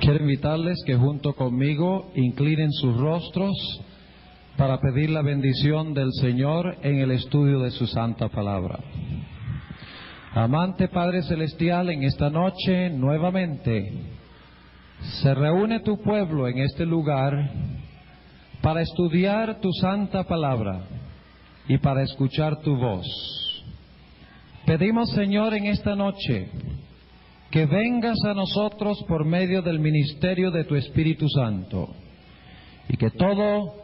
Quiero invitarles que junto conmigo inclinen sus rostros para pedir la bendición del Señor en el estudio de su santa palabra. Amante Padre Celestial, en esta noche nuevamente se reúne tu pueblo en este lugar para estudiar tu santa palabra y para escuchar tu voz. Pedimos, Señor, en esta noche que vengas a nosotros por medio del ministerio de tu Espíritu Santo y que todo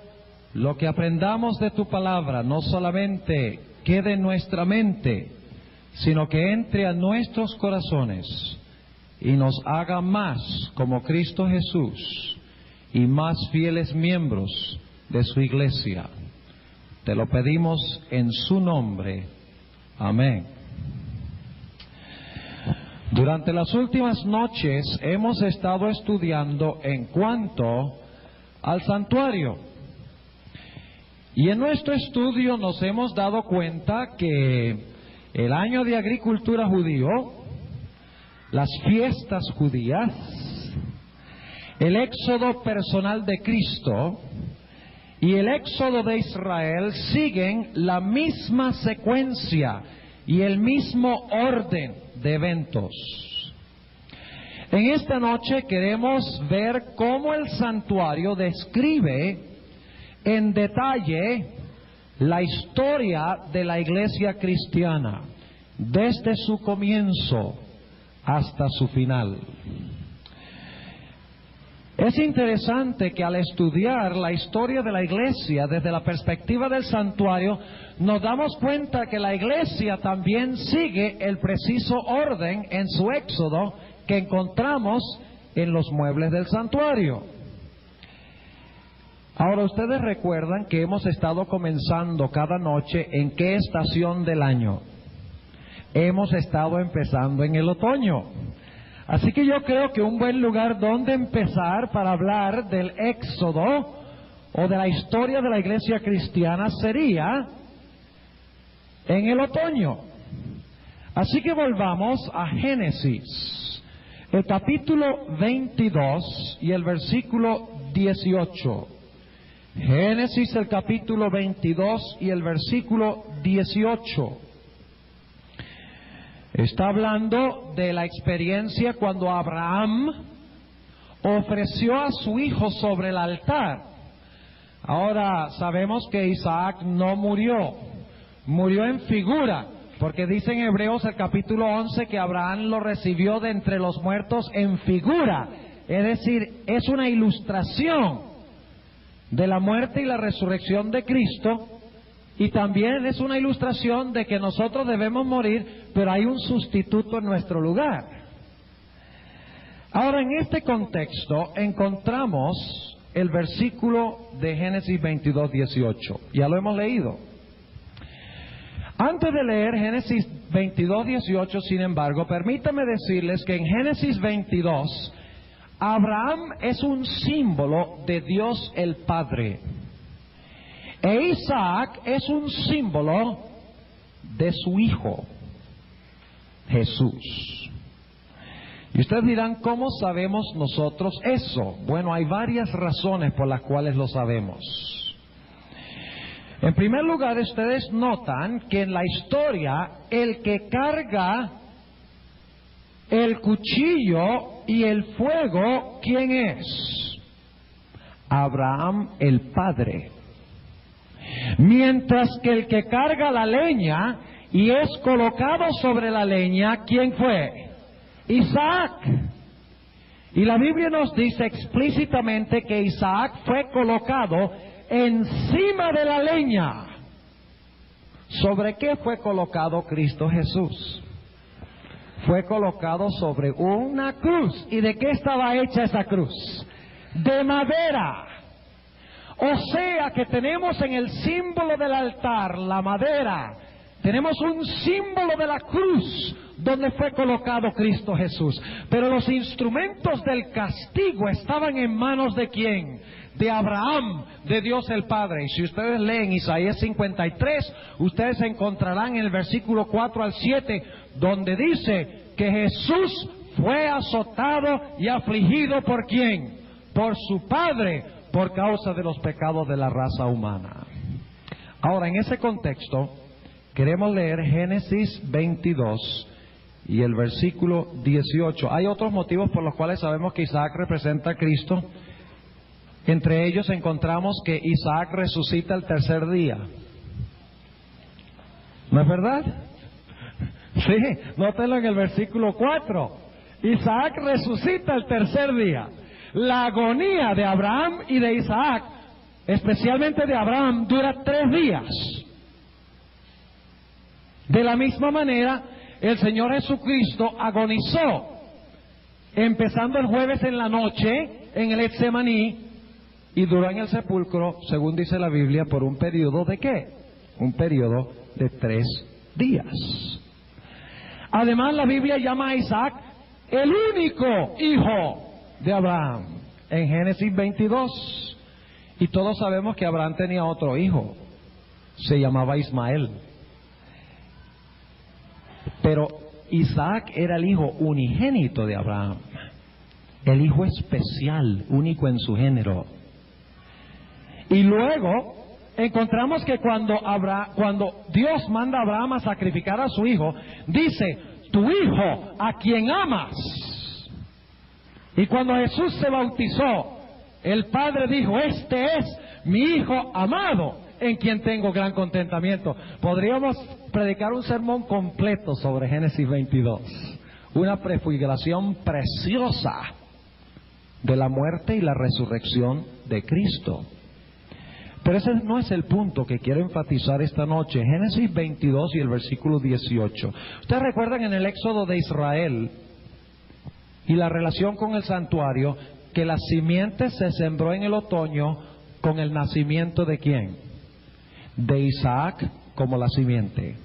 lo que aprendamos de tu palabra no solamente quede en nuestra mente, sino que entre a nuestros corazones y nos haga más como Cristo Jesús y más fieles miembros de su iglesia. Te lo pedimos en su nombre. Amén. Durante las últimas noches hemos estado estudiando en cuanto al santuario. Y en nuestro estudio nos hemos dado cuenta que el año de agricultura judío, las fiestas judías, el éxodo personal de Cristo y el éxodo de Israel siguen la misma secuencia y el mismo orden de eventos. En esta noche queremos ver cómo el santuario describe en detalle la historia de la iglesia cristiana, desde su comienzo hasta su final. Es interesante que al estudiar la historia de la iglesia desde la perspectiva del santuario, nos damos cuenta que la iglesia también sigue el preciso orden en su éxodo que encontramos en los muebles del santuario. Ahora, ustedes recuerdan que hemos estado comenzando cada noche en qué estación del año. Hemos estado empezando en el otoño. Así que yo creo que un buen lugar donde empezar para hablar del éxodo o de la historia de la iglesia cristiana sería en el otoño. Así que volvamos a Génesis, el capítulo 22 y el versículo 18. Génesis, el capítulo 22 y el versículo 18. Está hablando de la experiencia cuando Abraham ofreció a su hijo sobre el altar. Ahora sabemos que Isaac no murió, murió en figura, porque dice en Hebreos el capítulo 11 que Abraham lo recibió de entre los muertos en figura. Es decir, es una ilustración de la muerte y la resurrección de Cristo. Y también es una ilustración de que nosotros debemos morir, pero hay un sustituto en nuestro lugar. Ahora, en este contexto encontramos el versículo de Génesis 22, 18. Ya lo hemos leído. Antes de leer Génesis 22, 18, sin embargo, permítame decirles que en Génesis 22, Abraham es un símbolo de Dios el Padre. E Isaac es un símbolo de su hijo, Jesús. Y ustedes dirán, ¿cómo sabemos nosotros eso? Bueno, hay varias razones por las cuales lo sabemos. En primer lugar, ustedes notan que en la historia, el que carga el cuchillo y el fuego, ¿quién es? Abraham el padre. Mientras que el que carga la leña y es colocado sobre la leña, ¿quién fue? Isaac. Y la Biblia nos dice explícitamente que Isaac fue colocado encima de la leña. ¿Sobre qué fue colocado Cristo Jesús? Fue colocado sobre una cruz. ¿Y de qué estaba hecha esa cruz? De madera. O sea que tenemos en el símbolo del altar, la madera, tenemos un símbolo de la cruz donde fue colocado Cristo Jesús. Pero los instrumentos del castigo estaban en manos ¿de quién? De Abraham, de Dios el Padre. Y si ustedes leen Isaías 53, ustedes encontrarán en el versículo 4 al 7, donde dice que Jesús fue azotado y afligido ¿por quién? Por su padre, por causa de los pecados de la raza humana. Ahora, en ese contexto, queremos leer Génesis 22 y el versículo 18. Hay otros motivos por los cuales sabemos que Isaac representa a Cristo. Entre ellos encontramos que Isaac resucita el tercer día. ¿No es verdad? Sí, nótelo en el versículo 4. Isaac resucita el tercer día. La agonía de Abraham y de Isaac, especialmente de Abraham, dura 3 días. De la misma manera, el Señor Jesucristo agonizó, empezando el jueves en la noche, en el Getsemaní, y duró en el sepulcro, según dice la Biblia, por un periodo ¿de qué? Un periodo de 3 días. Además, la Biblia llama a Isaac el único hijo de Abraham, en Génesis 22. Y todos sabemos que Abraham tenía otro hijo, se llamaba Ismael. Pero Isaac era el hijo unigénito de Abraham, el hijo especial, único en su género. Y luego encontramos que cuando Dios manda a Abraham a sacrificar a su hijo, dice, tu hijo a quien amas. Y cuando Jesús se bautizó, el Padre dijo, este es mi hijo amado, en quien tengo gran contentamiento. Podríamos predicar un sermón completo sobre Génesis 22, una prefiguración preciosa de la muerte y la resurrección de Cristo. Pero ese no es el punto que quiero enfatizar esta noche. Génesis 22 y el versículo 18. Ustedes recuerdan en el éxodo de Israel y la relación con el santuario, que la simiente se sembró en el otoño con el nacimiento ¿de quién? De Isaac como la simiente.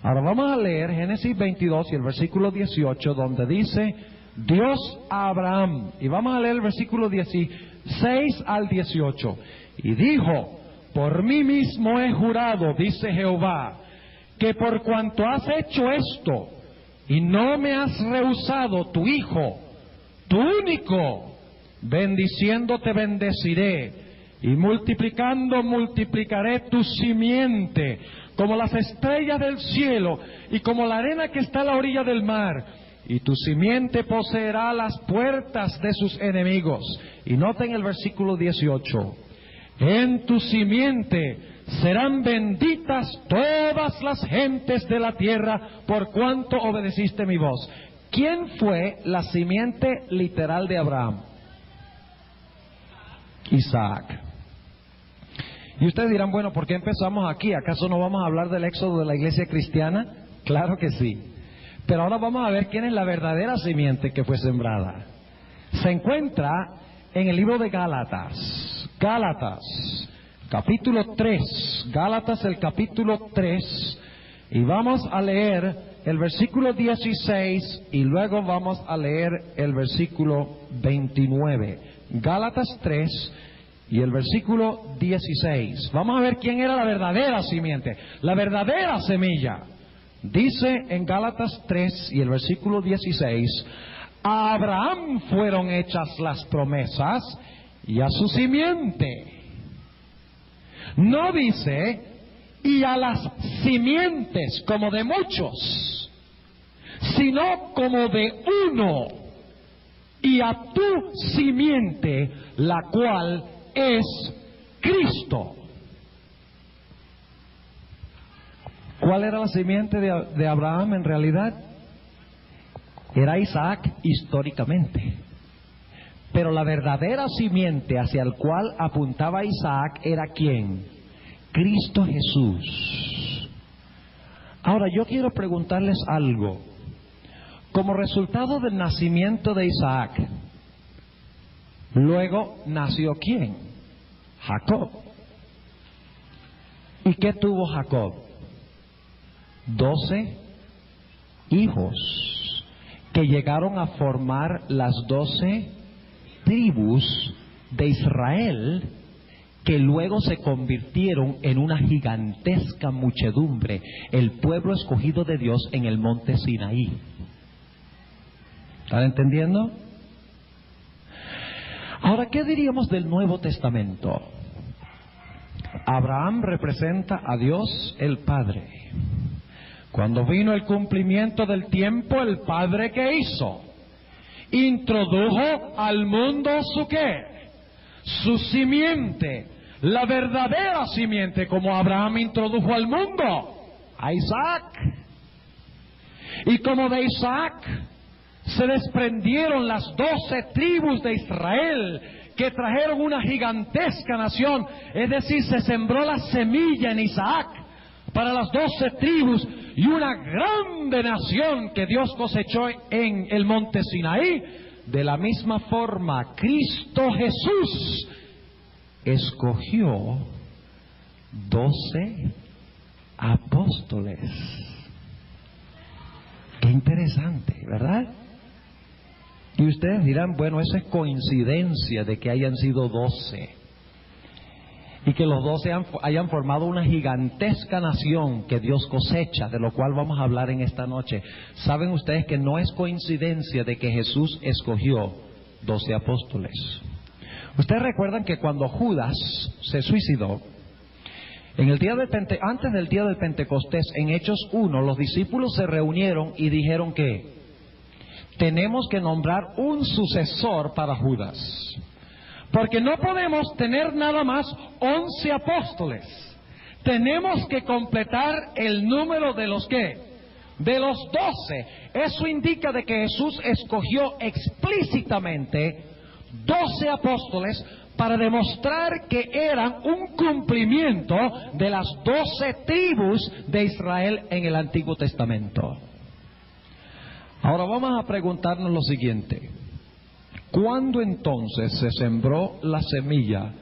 Ahora vamos a leer Génesis 22 y el versículo 18, donde dice Dios a Abraham. Y vamos a leer el versículo 16 al 18. Y dijo, por mí mismo he jurado, dice Jehová, que por cuanto has hecho esto y no me has rehusado tu hijo, tu único, bendiciéndote bendeciré, y multiplicando multiplicaré tu simiente, como las estrellas del cielo, y como la arena que está a la orilla del mar, y tu simiente poseerá las puertas de sus enemigos. Y noten el versículo 18, en tu simiente serán benditas todas las gentes de la tierra, por cuanto obedeciste mi voz. ¿Quién fue la simiente literal de Abraham? Isaac. Y ustedes dirán, bueno, ¿por qué empezamos aquí? ¿Acaso no vamos a hablar del éxodo de la iglesia cristiana? Claro que sí. Pero ahora vamos a ver quién es la verdadera simiente que fue sembrada. Se encuentra en el libro de Gálatas. Gálatas, capítulo 3. Gálatas, el capítulo 3. Y vamos a leer el versículo 16 y luego vamos a leer el versículo 29. Gálatas 3 y el versículo 16. Vamos a ver quién era la verdadera simiente, la verdadera semilla. Dice en Gálatas 3 y el versículo 16, a Abraham fueron hechas las promesas y a su simiente. No dice y a las simientes como de muchos, sino como de uno, y a tu simiente, la cual es Cristo. ¿Cuál era la simiente de Abraham en realidad? Era Isaac históricamente. Pero la verdadera simiente hacia el cual apuntaba Isaac era ¿quién? Cristo Jesús. Ahora yo quiero preguntarles algo. Como resultado del nacimiento de Isaac, luego nació ¿quién? Jacob. ¿Y qué tuvo Jacob? 12 hijos que llegaron a formar las 12 tribus de Israel, que luego se convirtieron en una gigantesca muchedumbre, el pueblo escogido de Dios en el monte Sinaí. ¿Están entendiendo? Ahora, ¿qué diríamos del Nuevo Testamento? Abraham representa a Dios el Padre. Cuando vino el cumplimiento del tiempo, el Padre, ¿qué hizo? Introdujo al mundo su ¿qué? Su simiente, la verdadera simiente, como Abraham introdujo al mundo a Isaac. Y como de Isaac se desprendieron las 12 tribus de Israel, que trajeron una gigantesca nación, es decir, se sembró la semilla en Isaac para las 12 tribus y una grande nación que Dios cosechó en el monte Sinaí. De la misma forma, Cristo Jesús escogió 12 apóstoles. Qué interesante, ¿verdad? Y ustedes dirán, bueno, eso es coincidencia de que hayan sido 12 y que los 12 hayan formado una gigantesca nación que Dios cosecha, de lo cual vamos a hablar en esta noche. ¿Saben ustedes que no es coincidencia de que Jesús escogió 12 apóstoles? Ustedes recuerdan que cuando Judas se suicidó, en el día antes del día del Pentecostés, en Hechos 1, los discípulos se reunieron y dijeron que tenemos que nombrar un sucesor para Judas, porque no podemos tener nada más 11 apóstoles. Tenemos que completar el número de los ¿qué? De los 12. Eso indica de que Jesús escogió explícitamente 12 apóstoles para demostrar que eran un cumplimiento de las 12 tribus de Israel en el Antiguo Testamento. Ahora vamos a preguntarnos lo siguiente: ¿cuándo entonces se sembró la semilla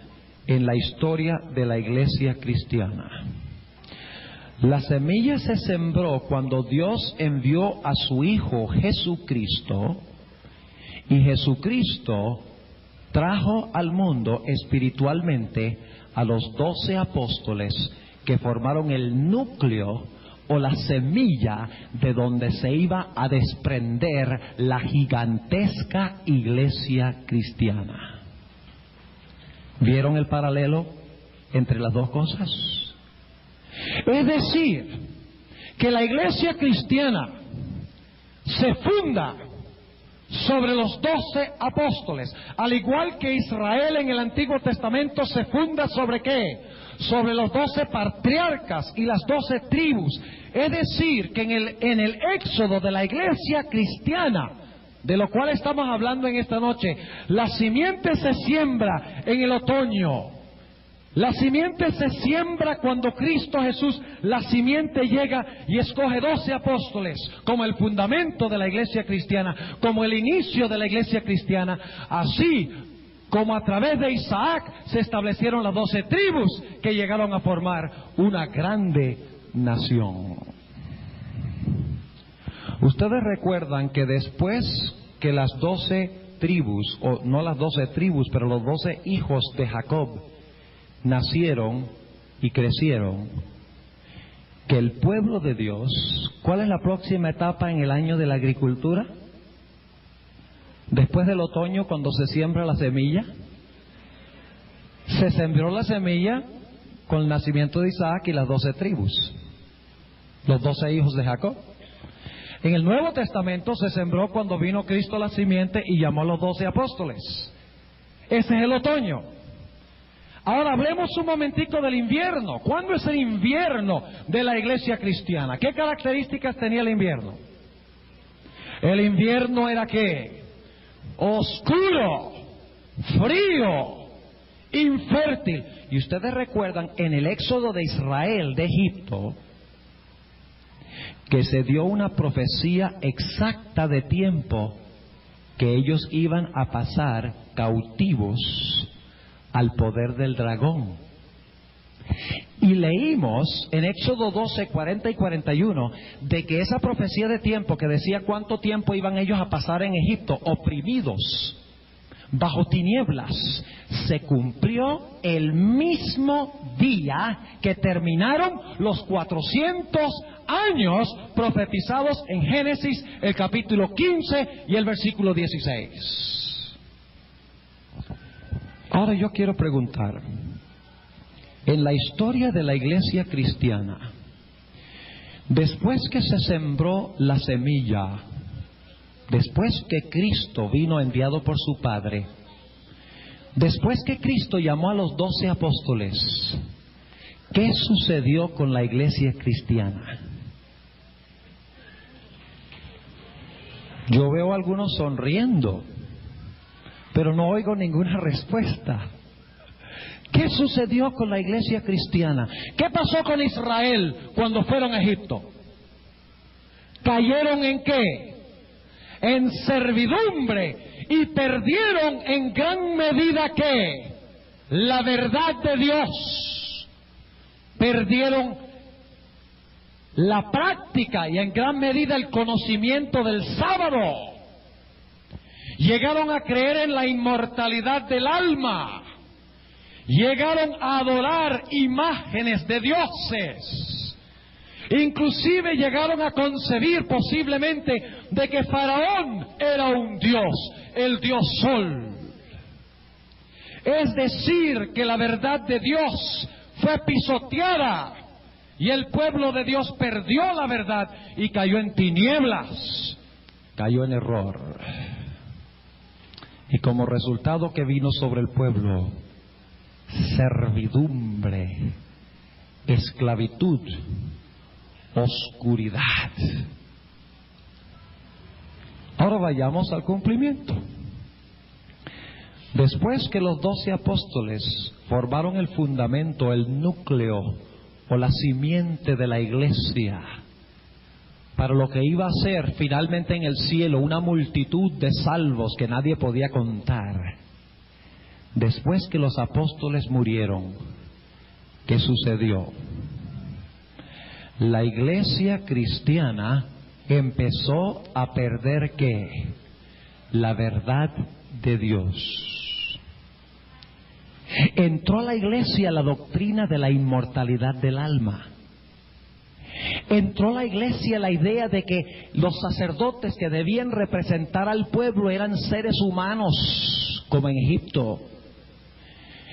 en la historia de la iglesia cristiana? La semilla se sembró cuando Dios envió a su Hijo Jesucristo, y Jesucristo trajo al mundo espiritualmente a los 12 apóstoles que formaron el núcleo o la semilla de donde se iba a desprender la gigantesca iglesia cristiana. ¿Vieron el paralelo entre las dos cosas? Es decir, que la iglesia cristiana se funda sobre los 12 apóstoles, al igual que Israel en el Antiguo Testamento se funda ¿sobre qué? Sobre los 12 patriarcas y las 12 tribus. Es decir, que en el éxodo de la iglesia cristiana, de lo cual estamos hablando en esta noche, la simiente se siembra en el otoño. La simiente se siembra cuando Cristo Jesús, la simiente llega y escoge 12 apóstoles como el fundamento de la iglesia cristiana, como el inicio de la iglesia cristiana. Así como a través de Isaac se establecieron las 12 tribus que llegaron a formar una grande nación. Ustedes recuerdan que después que las 12 tribus, o no las 12 tribus, pero los 12 hijos de Jacob nacieron y crecieron, que el pueblo de Dios, ¿cuál es la próxima etapa en el año de la agricultura? Después del otoño, cuando se siembra la semilla, se sembró la semilla con el nacimiento de Isaac y las 12 tribus, los 12 hijos de Jacob. En el Nuevo Testamento se sembró cuando vino Cristo a la simiente y llamó a los 12 apóstoles. Ese es el otoño. Ahora hablemos un momentico del invierno. ¿Cuándo es el invierno de la iglesia cristiana? ¿Qué características tenía el invierno? El invierno era ¿qué? Oscuro, frío, infértil. Y ustedes recuerdan en el éxodo de Israel de Egipto que se dio una profecía exacta de tiempo que ellos iban a pasar cautivos al poder del dragón. Y leímos en Éxodo 12, 40 y 41 de que esa profecía de tiempo que decía cuánto tiempo iban ellos a pasar en Egipto oprimidos bajo tinieblas, se cumplió el mismo día que terminaron los 400 años profetizados en Génesis, el capítulo 15 y el versículo 16. Ahora yo quiero preguntar, en la historia de la iglesia cristiana, después que se sembró la semilla, después que Cristo vino enviado por su Padre, después que Cristo llamó a los 12 apóstoles, ¿qué sucedió con la iglesia cristiana? Yo veo a algunos sonriendo, pero no oigo ninguna respuesta. ¿Qué sucedió con la iglesia cristiana? ¿Qué pasó con Israel cuando fueron a Egipto? ¿Cayeron en qué? En servidumbre, y perdieron en gran medida ¿qué? La verdad de Dios. Perdieron la práctica y en gran medida el conocimiento del sábado. Llegaron a creer en la inmortalidad del alma. Llegaron a adorar imágenes de dioses. Inclusive llegaron a concebir posiblemente de que Faraón era un dios, el dios Sol. Es decir, que la verdad de Dios fue pisoteada y el pueblo de Dios perdió la verdad y cayó en tinieblas, cayó en error. Y como resultado que vino sobre el pueblo, servidumbre, esclavitud, oscuridad. Ahora vayamos al cumplimiento. Después que los 12 apóstoles formaron el fundamento, el núcleo o la simiente de la iglesia, para lo que iba a ser finalmente en el cielo una multitud de salvos que nadie podía contar. Después que los apóstoles murieron, ¿qué sucedió? La iglesia cristiana empezó a perder ¿qué? La verdad de Dios. Entró a la iglesia la doctrina de la inmortalidad del alma. Entró a la iglesia la idea de que los sacerdotes que debían representar al pueblo eran seres humanos, como en Egipto.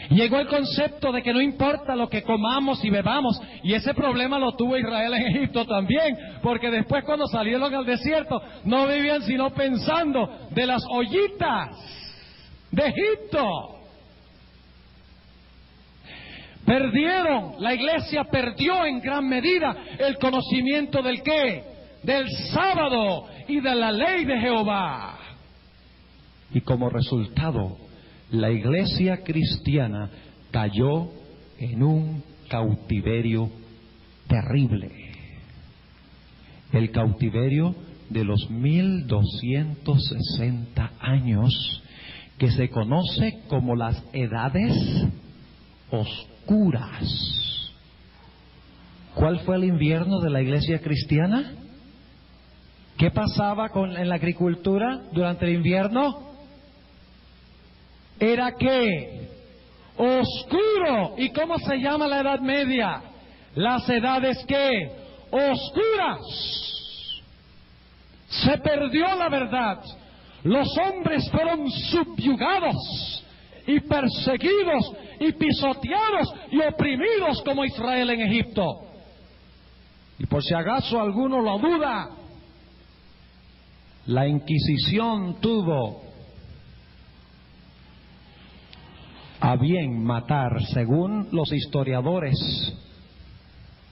Llegó el concepto de que no importa lo que comamos y bebamos, y ese problema lo tuvo Israel en Egipto también, porque después cuando salieron al desierto no vivían sino pensando de las ollitas de Egipto. Perdieron, la iglesia perdió en gran medida el conocimiento del qué, del sábado y de la ley de Jehová. Y como resultado, la iglesia cristiana cayó en un cautiverio terrible. El cautiverio de los 1260 años, que se conoce como las edades oscuras. ¿Cuál fue el invierno de la iglesia cristiana? ¿Qué pasaba en la agricultura durante el invierno? Era que oscuro. ¿Y cómo se llama la Edad Media? Las edades que oscuras. Se perdió la verdad. Los hombres fueron subyugados y perseguidos y pisoteados y oprimidos como Israel en Egipto. Y por si acaso alguno lo duda, la Inquisición tuvo a bien matar, según los historiadores,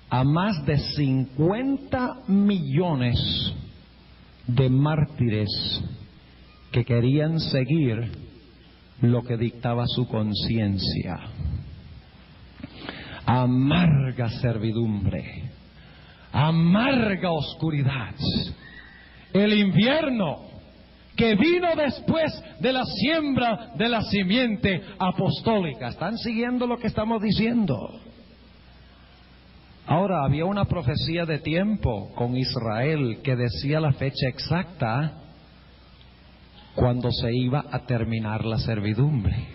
a más de 50 millones de mártires que querían seguir lo que dictaba su conciencia. Amarga servidumbre, amarga oscuridad. El invierno que vino después de la siembra de la simiente apostólica. ¿Están siguiendo lo que estamos diciendo? Ahora, había una profecía de tiempo con Israel que decía la fecha exacta cuando se iba a terminar la servidumbre.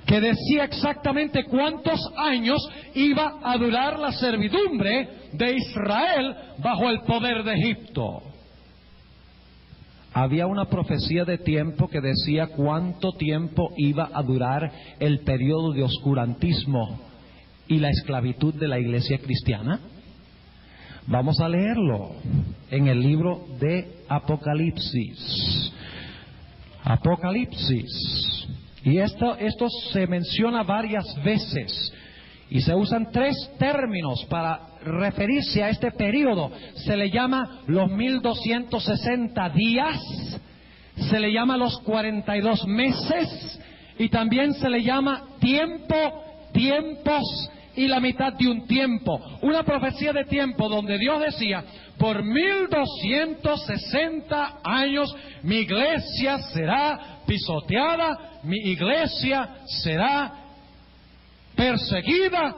que decía exactamente cuántos años iba a durar la servidumbre de Israel bajo el poder de Egipto. Había una profecía de tiempo que decía cuánto tiempo iba a durar el periodo de oscurantismo y la esclavitud de la iglesia cristiana. Vamos a leerlo en el libro de Apocalipsis. Apocalipsis. Y esto se menciona varias veces. Y se usan tres términos para referirse a este periodo. Se le llama los 1260 días, se le llama los 42 meses, y también se le llama tiempo, tiempos y la mitad de un tiempo. Una profecía de tiempo donde Dios decía: por 1260 años mi iglesia será pisoteada, mi iglesia será perseguida,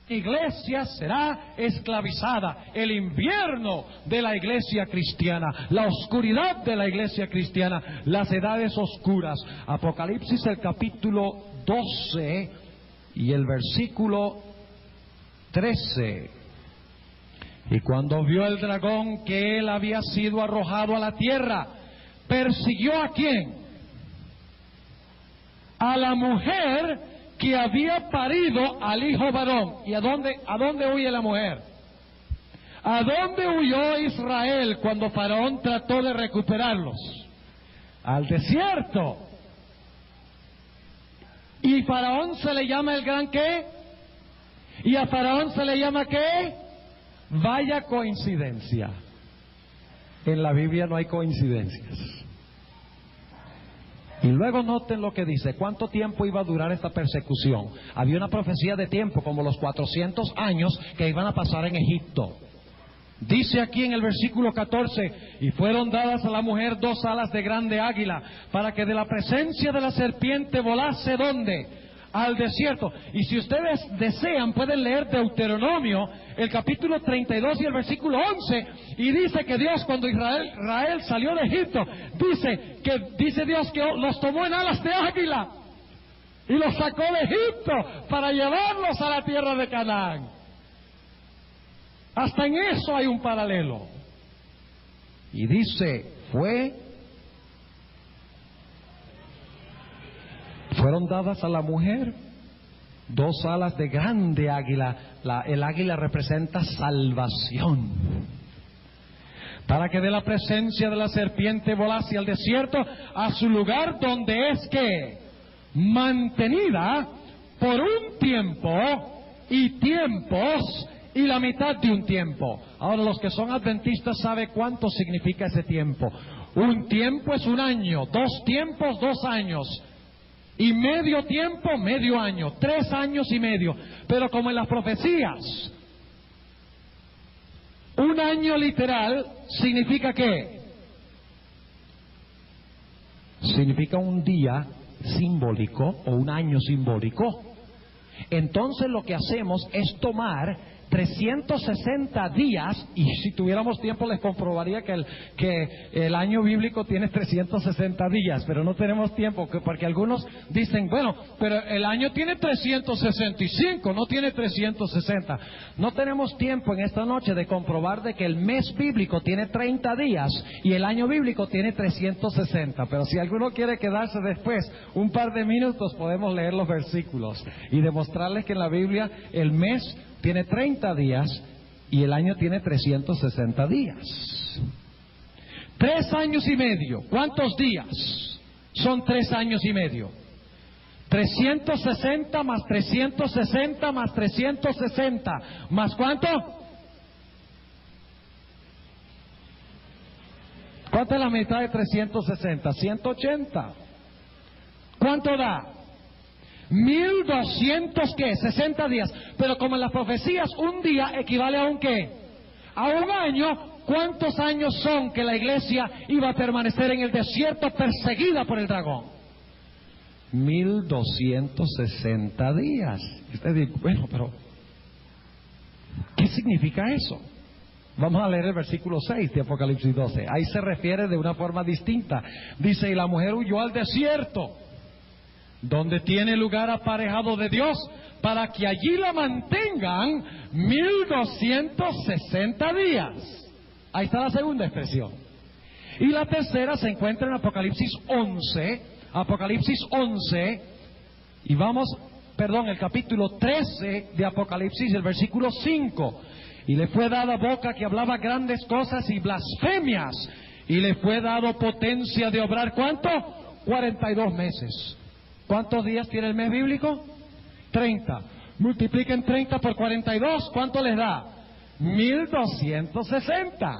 mi iglesia será esclavizada. El invierno de la iglesia cristiana, la oscuridad de la iglesia cristiana, las edades oscuras. Apocalipsis, el capítulo 12 y el versículo 13. Y cuando vio el dragón que él había sido arrojado a la tierra, persiguió ¿a quién? A la mujer que había parido al hijo varón. ¿Y a dónde huye la mujer? ¿A dónde huyó Israel cuando Faraón trató de recuperarlos? Al desierto. ¿Y Faraón se le llama el gran qué? ¿Y a Faraón se le llama qué? Vaya coincidencia. En la Biblia no hay coincidencias. Y luego noten lo que dice: ¿cuánto tiempo iba a durar esta persecución? Había una profecía de tiempo, como los 400 años que iban a pasar en Egipto. Dice aquí en el versículo 14: y fueron dadas a la mujer 2 alas de grande águila, para que de la presencia de la serpiente volase, ¿dónde? Al desierto. Y si ustedes desean pueden leer Deuteronomio, el capítulo 32 y el versículo 11, y dice que Dios, cuando Israel salió de Egipto, dice Dios que los tomó en alas de águila y los sacó de Egipto para llevarlos a la tierra de Canaán. Hasta en eso hay un paralelo. Y dice: fueron dadas a la mujer 2 alas de grande águila. El águila representa salvación. Para que de la presencia de la serpiente volase al desierto, a su lugar donde es que mantenida por un tiempo y tiempos y la mitad de un tiempo. Ahora, los que son adventistas saben cuánto significa ese tiempo. Un tiempo es un año, 2 tiempos, 2 años. Y medio tiempo, medio año, 3 años y medio. Pero como en las profecías, un año literal significa ¿qué? Significa un día simbólico o un año simbólico. Entonces lo que hacemos es tomar 360 días, y si tuviéramos tiempo les comprobaría que el año bíblico tiene 360 días, pero no tenemos tiempo, porque algunos dicen, bueno, pero el año tiene 365, no tiene 360. No tenemos tiempo en esta noche de comprobar de que el mes bíblico tiene 30 días y el año bíblico tiene 360, pero si alguno quiere quedarse después un par de minutos, podemos leer los versículos y demostrarles que en la Biblia el mes tiene 30 días y el año tiene 360 días. 3 años y medio. ¿Cuántos días? Son 3 años y medio. 360 más 360 más 360. ¿Más cuánto? ¿Cuánto es la mitad de 360? 180. ¿Cuánto da? 1200 ¿qué? 60 días. Pero como en las profecías un día equivale a un ¿qué? A un año. ¿Cuántos años son que la iglesia iba a permanecer en el desierto perseguida por el dragón? 1260 días. Y usted dice, bueno, pero ¿qué significa eso? Vamos a leer el versículo 6 de Apocalipsis 12. Ahí se refiere de una forma distinta. Dice, y la mujer huyó al desierto donde tiene lugar aparejado de Dios, para que allí la mantengan 1260 días. Ahí está la segunda expresión. Y la tercera se encuentra en Apocalipsis 11, y el capítulo 13 de Apocalipsis, el versículo 5. Y le fue dada boca que hablaba grandes cosas y blasfemias, y le fue dado potencia de obrar, ¿cuánto? 42 meses. ¿Cuántos días tiene el mes bíblico? 30. Multipliquen 30 por 42, ¿cuánto les da? 1260.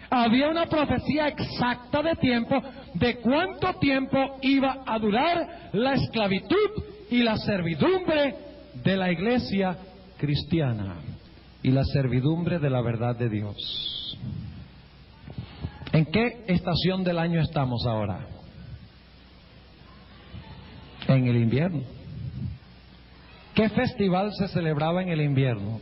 Había una profecía exacta de tiempo, de cuánto tiempo iba a durar la esclavitud y la servidumbre de la iglesia cristiana y la servidumbre de la verdad de Dios. ¿En qué estación del año estamos ahora? En el invierno. ¿Qué festival se celebraba en el invierno?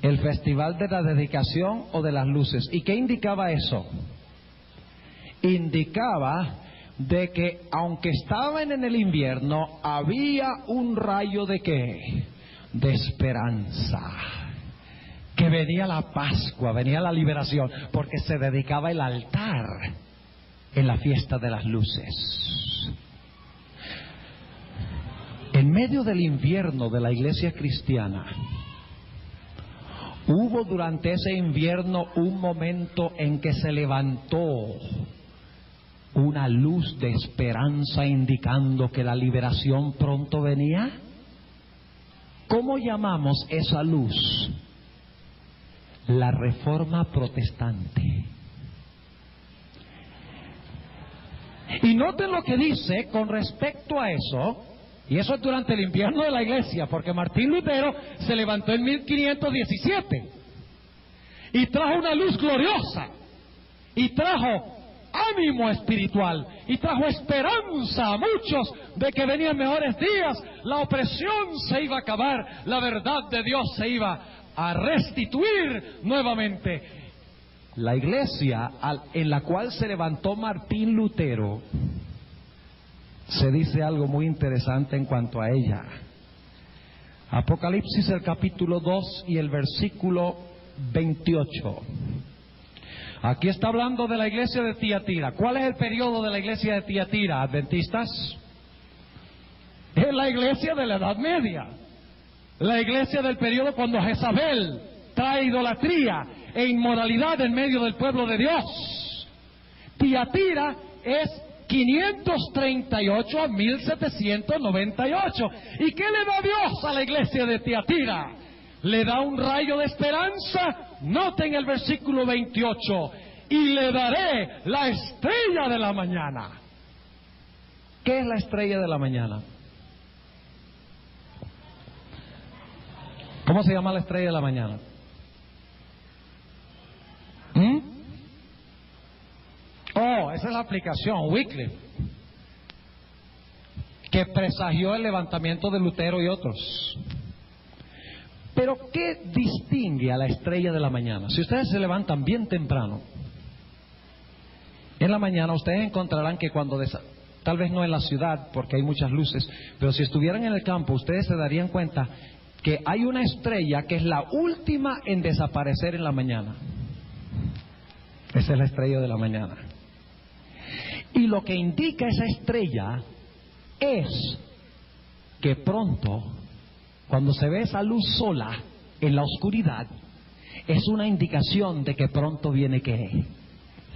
¿El festival de la dedicación o de las luces? ¿Y qué indicaba eso? Indicaba de que aunque estaban en el invierno, había un rayo de ¿qué? De esperanza. Que venía la Pascua, venía la liberación, porque se dedicaba el altar en la fiesta de las luces. En medio del invierno de la iglesia cristiana, hubo durante ese invierno un momento en que se levantó una luz de esperanza indicando que la liberación pronto venía. ¿Cómo llamamos esa luz? La Reforma Protestante. Y noten lo que dice con respecto a eso. Y eso es durante el invierno de la iglesia, porque Martín Lutero se levantó en 1517 y trajo una luz gloriosa, y trajo ánimo espiritual, y trajo esperanza a muchos de que venían mejores días, la opresión se iba a acabar, la verdad de Dios se iba a restituir nuevamente. La iglesia en la cual se levantó Martín Lutero, se dice algo muy interesante en cuanto a ella. Apocalipsis, el capítulo 2 y el versículo 28. Aquí está hablando de la iglesia de Tiatira. ¿Cuál es el periodo de la iglesia de Tiatira, adventistas? Es la iglesia de la Edad Media. La iglesia del periodo cuando Jezabel trae idolatría e inmoralidad en medio del pueblo de Dios. Tiatira es 538 a 1798. ¿Y qué le da Dios a la iglesia de Tiatira? Le da un rayo de esperanza. Noten el versículo 28. Y le daré la estrella de la mañana. ¿Qué es la estrella de la mañana? ¿Cómo se llama la estrella de la mañana? Oh, esa es la aplicación, Wycliffe, que presagió el levantamiento de Lutero y otros. Pero ¿qué distingue a la estrella de la mañana? Si ustedes se levantan bien temprano, en la mañana ustedes encontrarán que cuando tal vez no en la ciudad, porque hay muchas luces, pero si estuvieran en el campo, ustedes se darían cuenta que hay una estrella que es la última en desaparecer en la mañana. Esa es la estrella de la mañana. Y lo que indica esa estrella es que pronto, cuando se ve esa luz sola en la oscuridad, es una indicación de que pronto viene ¿qué?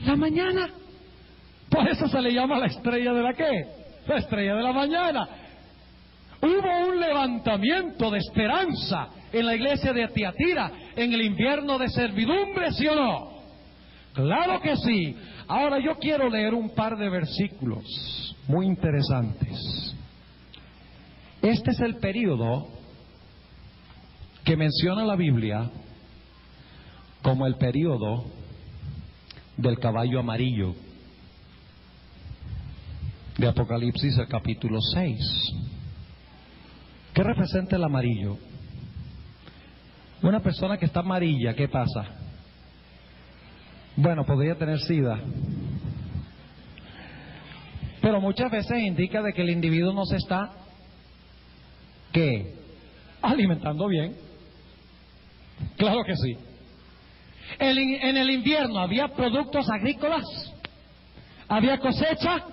La mañana. Por eso se le llama la estrella de la ¿qué? La estrella de la mañana. Hubo un levantamiento de esperanza en la iglesia de Tiatira en el invierno de servidumbre, ¿sí o no? Claro que sí. Ahora yo quiero leer un par de versículos muy interesantes. Este es el período que menciona la Biblia como el período del caballo amarillo de Apocalipsis, el capítulo 6. ¿Qué representa el amarillo? Una persona que está amarilla, ¿qué pasa? Bueno, podría tener SIDA. pero muchas veces indica de que el individuo no se está, ¿qué? Alimentando bien. Claro que sí. En el invierno había productos agrícolas, había cosecha.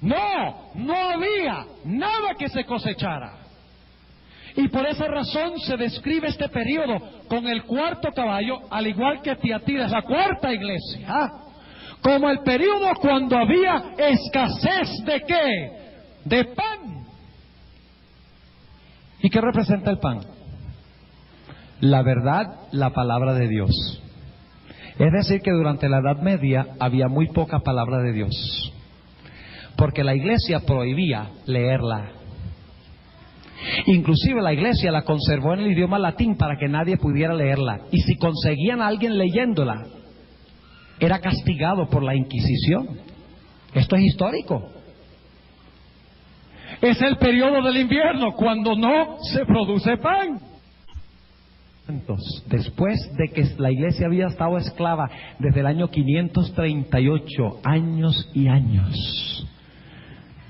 No había nada que se cosechara. Y por esa razón se describe este periodo con el cuarto caballo, al igual que Tiatira, es la cuarta iglesia, como el periodo cuando había escasez ¿de qué? De pan. ¿Y qué representa el pan? La verdad, la palabra de Dios. Es decir, que durante la Edad Media había muy poca palabra de Dios, porque la iglesia prohibía leerla. Inclusive la iglesia la conservó en el idioma latín para que nadie pudiera leerla. Y si conseguían a alguien leyéndola, era castigado por la Inquisición. Esto es histórico. Es el periodo del invierno cuando no se produce pan. Después de que la iglesia había estado esclava desde el año 538, años y años,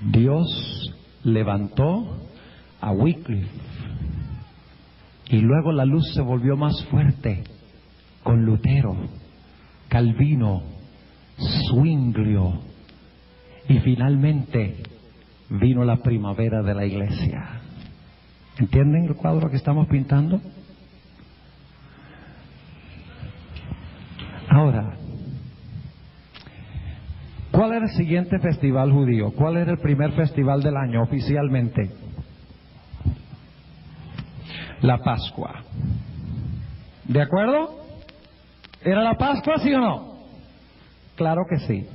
Dios levantó a Wycliffe, y luego la luz se volvió más fuerte con Lutero, Calvino, Zwinglio, y finalmente vino la primavera de la iglesia. ¿Entienden el cuadro que estamos pintando? Ahora, ¿cuál era el siguiente festival judío? ¿Cuál era el primer festival del año oficialmente? La Pascua. ¿De acuerdo? ¿Era la Pascua, sí o no? Claro que sí.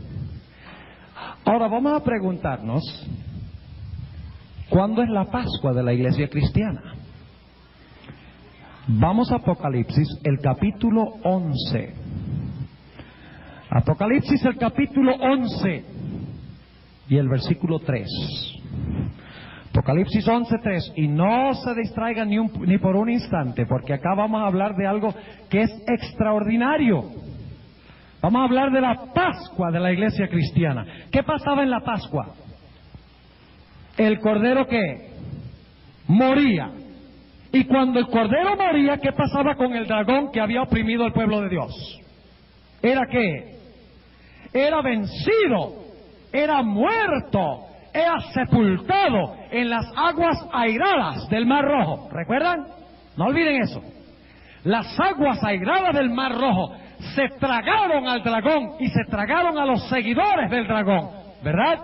Ahora vamos a preguntarnos, ¿cuándo es la Pascua de la iglesia cristiana? Vamos a Apocalipsis, el capítulo 11. Apocalipsis, el capítulo 11 y el versículo 3. Apocalipsis 11:3, y no se distraigan ni por un instante, porque acá vamos a hablar de algo que es extraordinario. Vamos a hablar de la Pascua de la iglesia cristiana. ¿Qué pasaba en la Pascua? El cordero ¿qué? Moría. Y cuando el cordero moría, ¿qué pasaba con el dragón que había oprimido al pueblo de Dios? ¿Era qué? Era vencido, era muerto, era sepultado en las aguas airadas del Mar Rojo. ¿Recuerdan? No olviden eso. Las aguas airadas del Mar Rojo se tragaron al dragón y se tragaron a los seguidores del dragón, ¿verdad?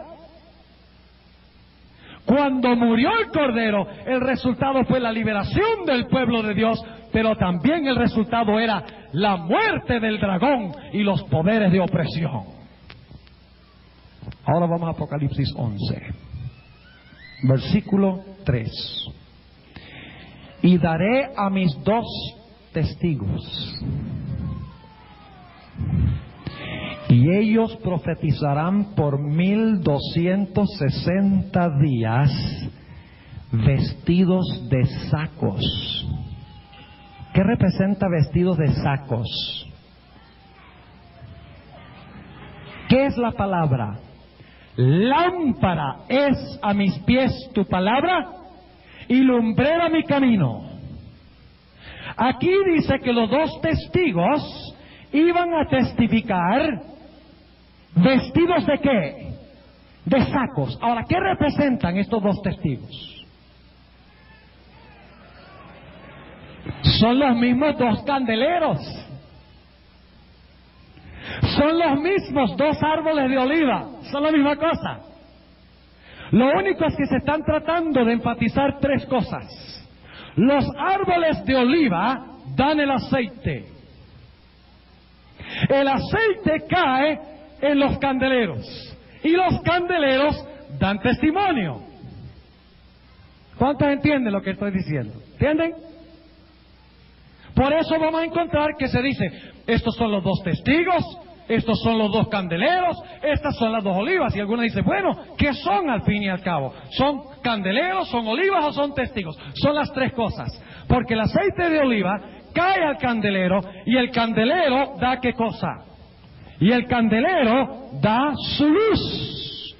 Cuando murió el Cordero, el resultado fue la liberación del pueblo de Dios, pero también el resultado era la muerte del dragón y los poderes de opresión. Ahora vamos a Apocalipsis 11, versículo 3. Y daré a mis 2 testigos, y ellos profetizarán por 1260 días, vestidos de sacos. ¿Qué representa vestidos de sacos? ¿Qué es la palabra? Lámpara es a mis pies tu palabra y lumbrera mi camino. Aquí dice que los 2 testigos iban a testificar vestidos de qué? De sacos. Ahora, ¿qué representan estos 2 testigos? Son los mismos 2 candeleros. Son los mismos 2 árboles de oliva. Son la misma cosa. Lo único es que se están tratando de enfatizar 3 cosas. Los árboles de oliva dan el aceite. El aceite cae en los candeleros y los candeleros dan testimonio. ¿Cuántos entienden lo que estoy diciendo? ¿Entienden? Por eso vamos a encontrar que se dice, estos son los 2 testigos, estos son los 2 candeleros, estas son las 2 olivas. Y algunos dicen, bueno, ¿qué son al fin y al cabo? ¿Son candeleros, son olivas o son testigos? Son las 3 cosas, porque el aceite de oliva cae al candelero y el candelero da ¿qué cosa? Y el candelero da su luz.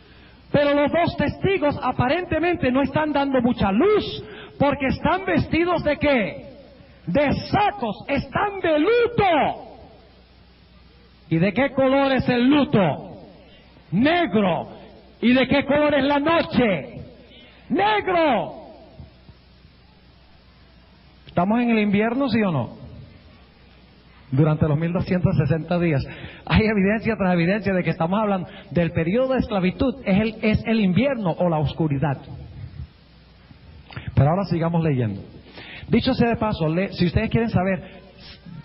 Pero los dos testigos aparentemente no están dando mucha luz, porque están vestidos ¿de qué? De sacos, están de luto. ¿Y de qué color es el luto? Negro. ¿Y de qué color es la noche? Negro. ¿Estamos en el invierno, sí o no? Durante los 1260 días. Hay evidencia tras evidencia de que estamos hablando del periodo de esclavitud. Es el invierno o la oscuridad. Pero ahora sigamos leyendo. Dicho sea de paso, si ustedes quieren saber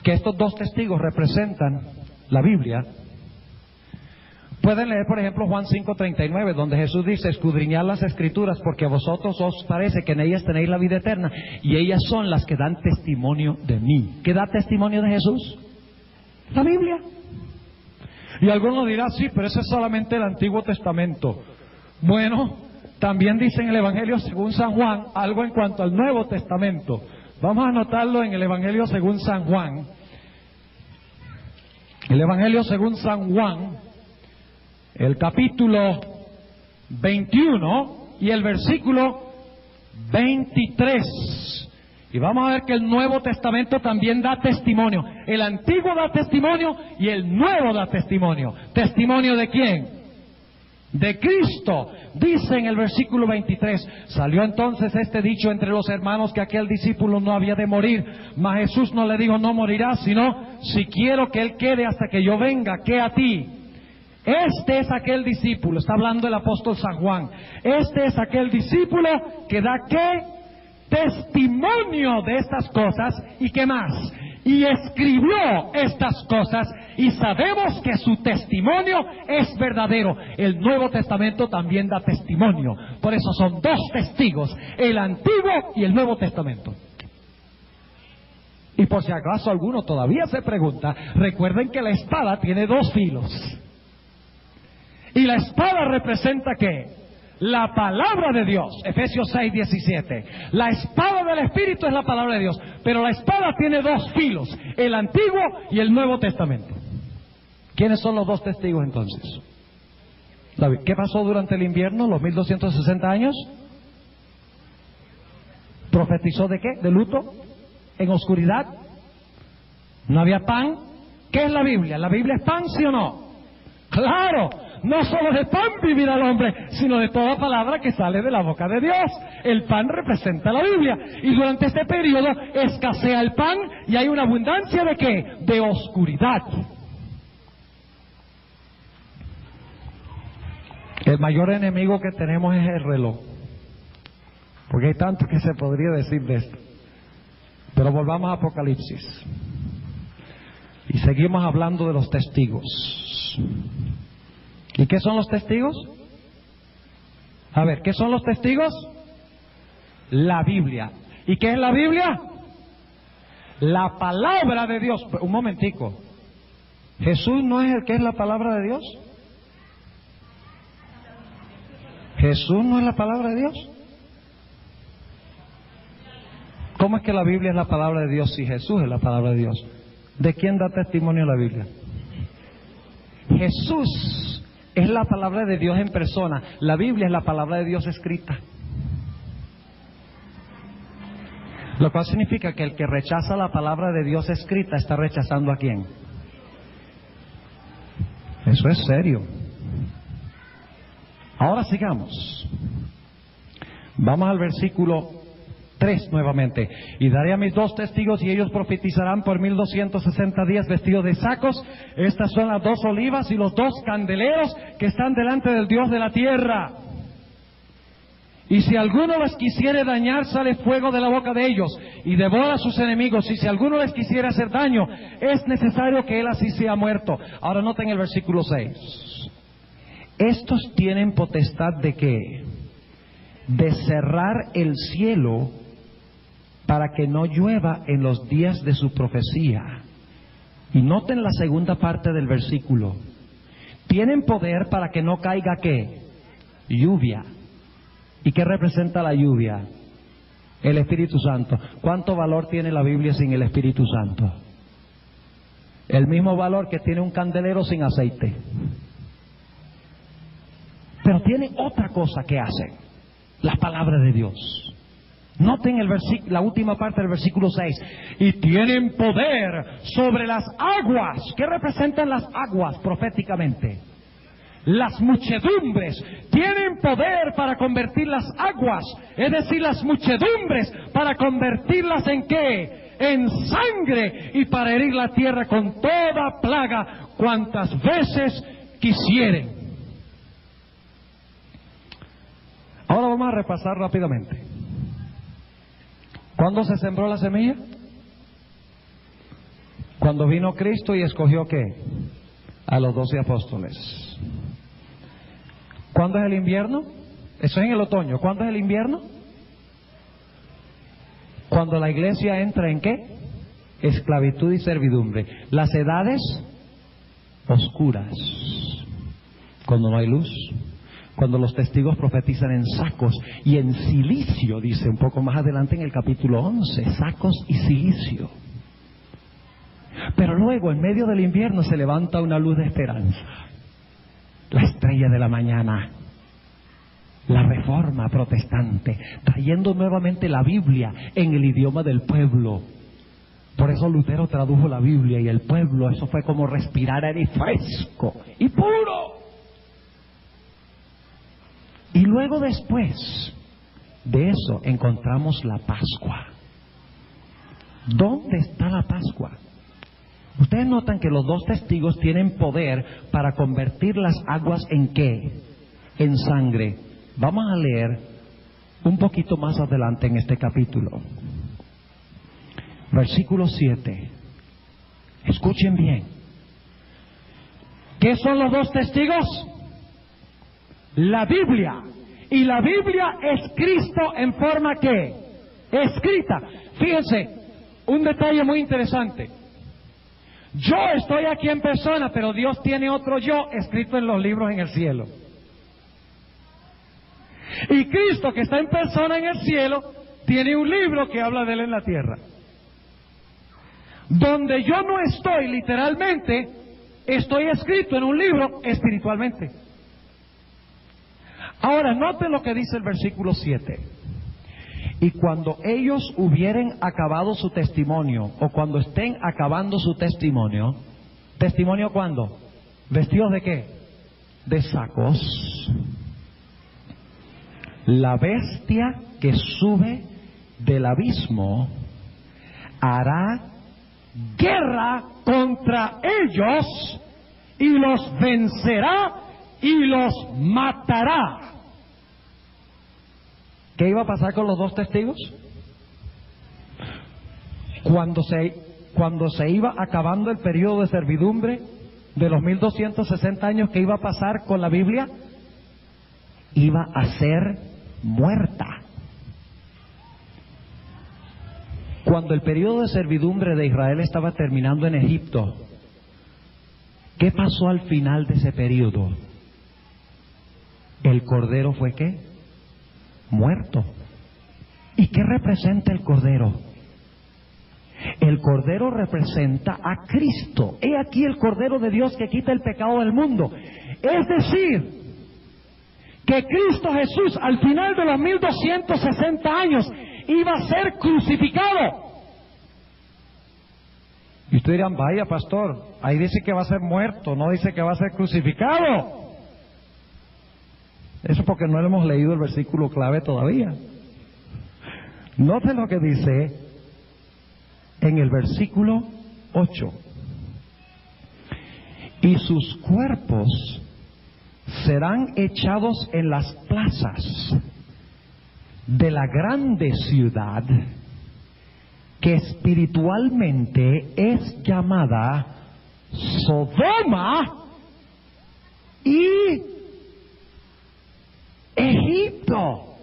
que estos dos testigos representan la Biblia, pueden leer por ejemplo Juan 5:39, donde Jesús dice: escudriñad las Escrituras, porque a vosotros os parece que en ellas tenéis la vida eterna, y ellas son las que dan testimonio de mí. ¿Qué da testimonio de Jesús? La Biblia. Y algunos dirán: sí, pero ese es solamente el Antiguo Testamento. Bueno, también dice en el Evangelio según San Juan algo en cuanto al Nuevo Testamento. Vamos a anotarlo en el Evangelio según San Juan. El Evangelio según San Juan, el capítulo 21 y el versículo 23. Y vamos a ver que el Nuevo Testamento también da testimonio. El Antiguo da testimonio y el Nuevo da testimonio. ¿Testimonio de quién? De Cristo. Dice en el versículo 23: salió entonces este dicho entre los hermanos, que aquel discípulo no había de morir. Mas Jesús no le dijo: no morirás, sino: si quiero que él quede hasta que yo venga, ¿qué a ti? Este es aquel discípulo, está hablando el apóstol San Juan, este es aquel discípulo que da ¿qué? Testimonio de estas cosas. ¿Y qué más? Y escribió estas cosas, y sabemos que su testimonio es verdadero. El Nuevo Testamento también da testimonio. Por eso son dos testigos, el Antiguo y el Nuevo Testamento. Y por si acaso alguno todavía se pregunta, recuerden que la espada tiene dos filos. Y la espada representa ¿qué? La palabra de Dios. Efesios 6:17. La espada del Espíritu es la palabra de Dios. Pero la espada tiene dos filos, el Antiguo y el Nuevo Testamento. ¿Quiénes son los dos testigos entonces? ¿Qué pasó durante el invierno, los 1260 años? ¿Profetizó de qué? ¿De luto? ¿En oscuridad? ¿No había pan? ¿Qué es la Biblia? ¿La Biblia es pan, sí o no? ¡Claro! No solo de pan vivirá el hombre, sino de toda palabra que sale de la boca de Dios. El pan representa la Biblia. Y durante este periodo escasea el pan y hay una abundancia ¿de qué? De oscuridad. El mayor enemigo que tenemos es el reloj. Porque hay tanto que se podría decir de esto. Pero volvamos a Apocalipsis. Y seguimos hablando de los testigos. ¿Y qué son los testigos? A ver, ¿qué son los testigos? La Biblia. ¿Y qué es la Biblia? La palabra de Dios. Un momentico. ¿Jesús no es el que es la palabra de Dios? ¿Jesús no es la palabra de Dios? ¿Cómo es que la Biblia es la palabra de Dios si Jesús es la palabra de Dios? ¿De quién da testimonio la Biblia? Jesús es la palabra de Dios en persona. La Biblia es la palabra de Dios escrita. Lo cual significa que el que rechaza la palabra de Dios escrita está rechazando ¿a quién? Eso es serio. Ahora sigamos. Vamos al versículo 3 nuevamente. Y daré a mis dos testigos y ellos profetizarán por 1260 días vestidos de sacos. Estas son las dos olivas y los dos candeleros que están delante del Dios de la tierra. Y si alguno les quisiere dañar, sale fuego de la boca de ellos y devora a sus enemigos. Y si alguno les quisiera hacer daño, es necesario que él así sea muerto. Ahora noten el versículo 6. Estos tienen potestad ¿de qué? De cerrar el cielo para que no llueva en los días de su profecía. Y noten la segunda parte del versículo. Tienen poder para que no caiga ¿qué? Lluvia. ¿Y qué representa la lluvia? El Espíritu Santo. ¿Cuánto valor tiene la Biblia sin el Espíritu Santo? El mismo valor que tiene un candelero sin aceite. Pero tiene otra cosa que hace la palabra de Dios. Noten la última parte del versículo 6. Y tienen poder sobre las aguas. ¿Qué representan las aguas proféticamente? Las muchedumbres. Tienen poder para convertir las aguas, es decir, las muchedumbres, para convertirlas en ¿qué? En sangre, y para herir la tierra con toda plaga cuantas veces quisieren. Ahora vamos a repasar rápidamente. ¿Cuándo se sembró la semilla? Cuando vino Cristo y escogió ¿qué? A los 12 apóstoles. ¿Cuándo es el invierno? Eso es en el otoño. ¿Cuándo es el invierno? Cuando la iglesia entra en ¿qué? Esclavitud y servidumbre. Las edades oscuras. Cuando no hay luz. Cuando los testigos profetizan en sacos y en silicio, dice un poco más adelante en el capítulo 11, sacos y silicio. Pero luego, en medio del invierno, se levanta una luz de esperanza. La estrella de la mañana, la reforma protestante, trayendo nuevamente la Biblia en el idioma del pueblo. Por eso Lutero tradujo la Biblia, y el pueblo, eso fue como respirar aire fresco y puro. Y luego, después de eso, encontramos la Pascua. ¿Dónde está la Pascua? Ustedes notan que los dos testigos tienen poder para convertir las aguas en ¿qué? En sangre. Vamos a leer un poquito más adelante en este capítulo. Versículo 7. Escuchen bien. ¿Qué son los dos testigos? La Biblia. Y la Biblia es Cristo en forma ¿qué? Escrita. Fíjense, un detalle muy interesante. Yo estoy aquí en persona, pero Dios tiene otro yo escrito en los libros en el cielo. Y Cristo, que está en persona en el cielo, tiene un libro que habla de Él en la tierra. Donde yo no estoy literalmente, estoy escrito en un libro espiritualmente. Ahora, noten lo que dice el versículo 7. Y cuando ellos hubieren acabado su testimonio, o cuando estén acabando su testimonio, ¿testimonio cuándo? ¿Vestidos de qué? De sacos. La bestia que sube del abismo hará guerra contra ellos y los vencerá y los matará. ¿Qué iba a pasar con los dos testigos? Cuando se iba acabando el periodo de servidumbre de los 1260 años, ¿qué iba a pasar con la Biblia? Iba a ser muerta. Cuando el periodo de servidumbre de Israel estaba terminando en Egipto, ¿qué pasó al final de ese periodo? El Cordero fue ¿qué? Muerto. ¿Y qué representa el Cordero? El Cordero representa a Cristo. He aquí el Cordero de Dios que quita el pecado del mundo. Es decir, que Cristo Jesús al final de los 1260 años iba a ser crucificado. Y ustedes dirán, vaya pastor, ahí dice que va a ser muerto, no dice que va a ser crucificado. Eso porque no hemos leído el versículo clave todavía. Noten lo que dice en el versículo 8. Y sus cuerpos serán echados en las plazas de la grande ciudad que espiritualmente es llamada Sodoma y Egipto,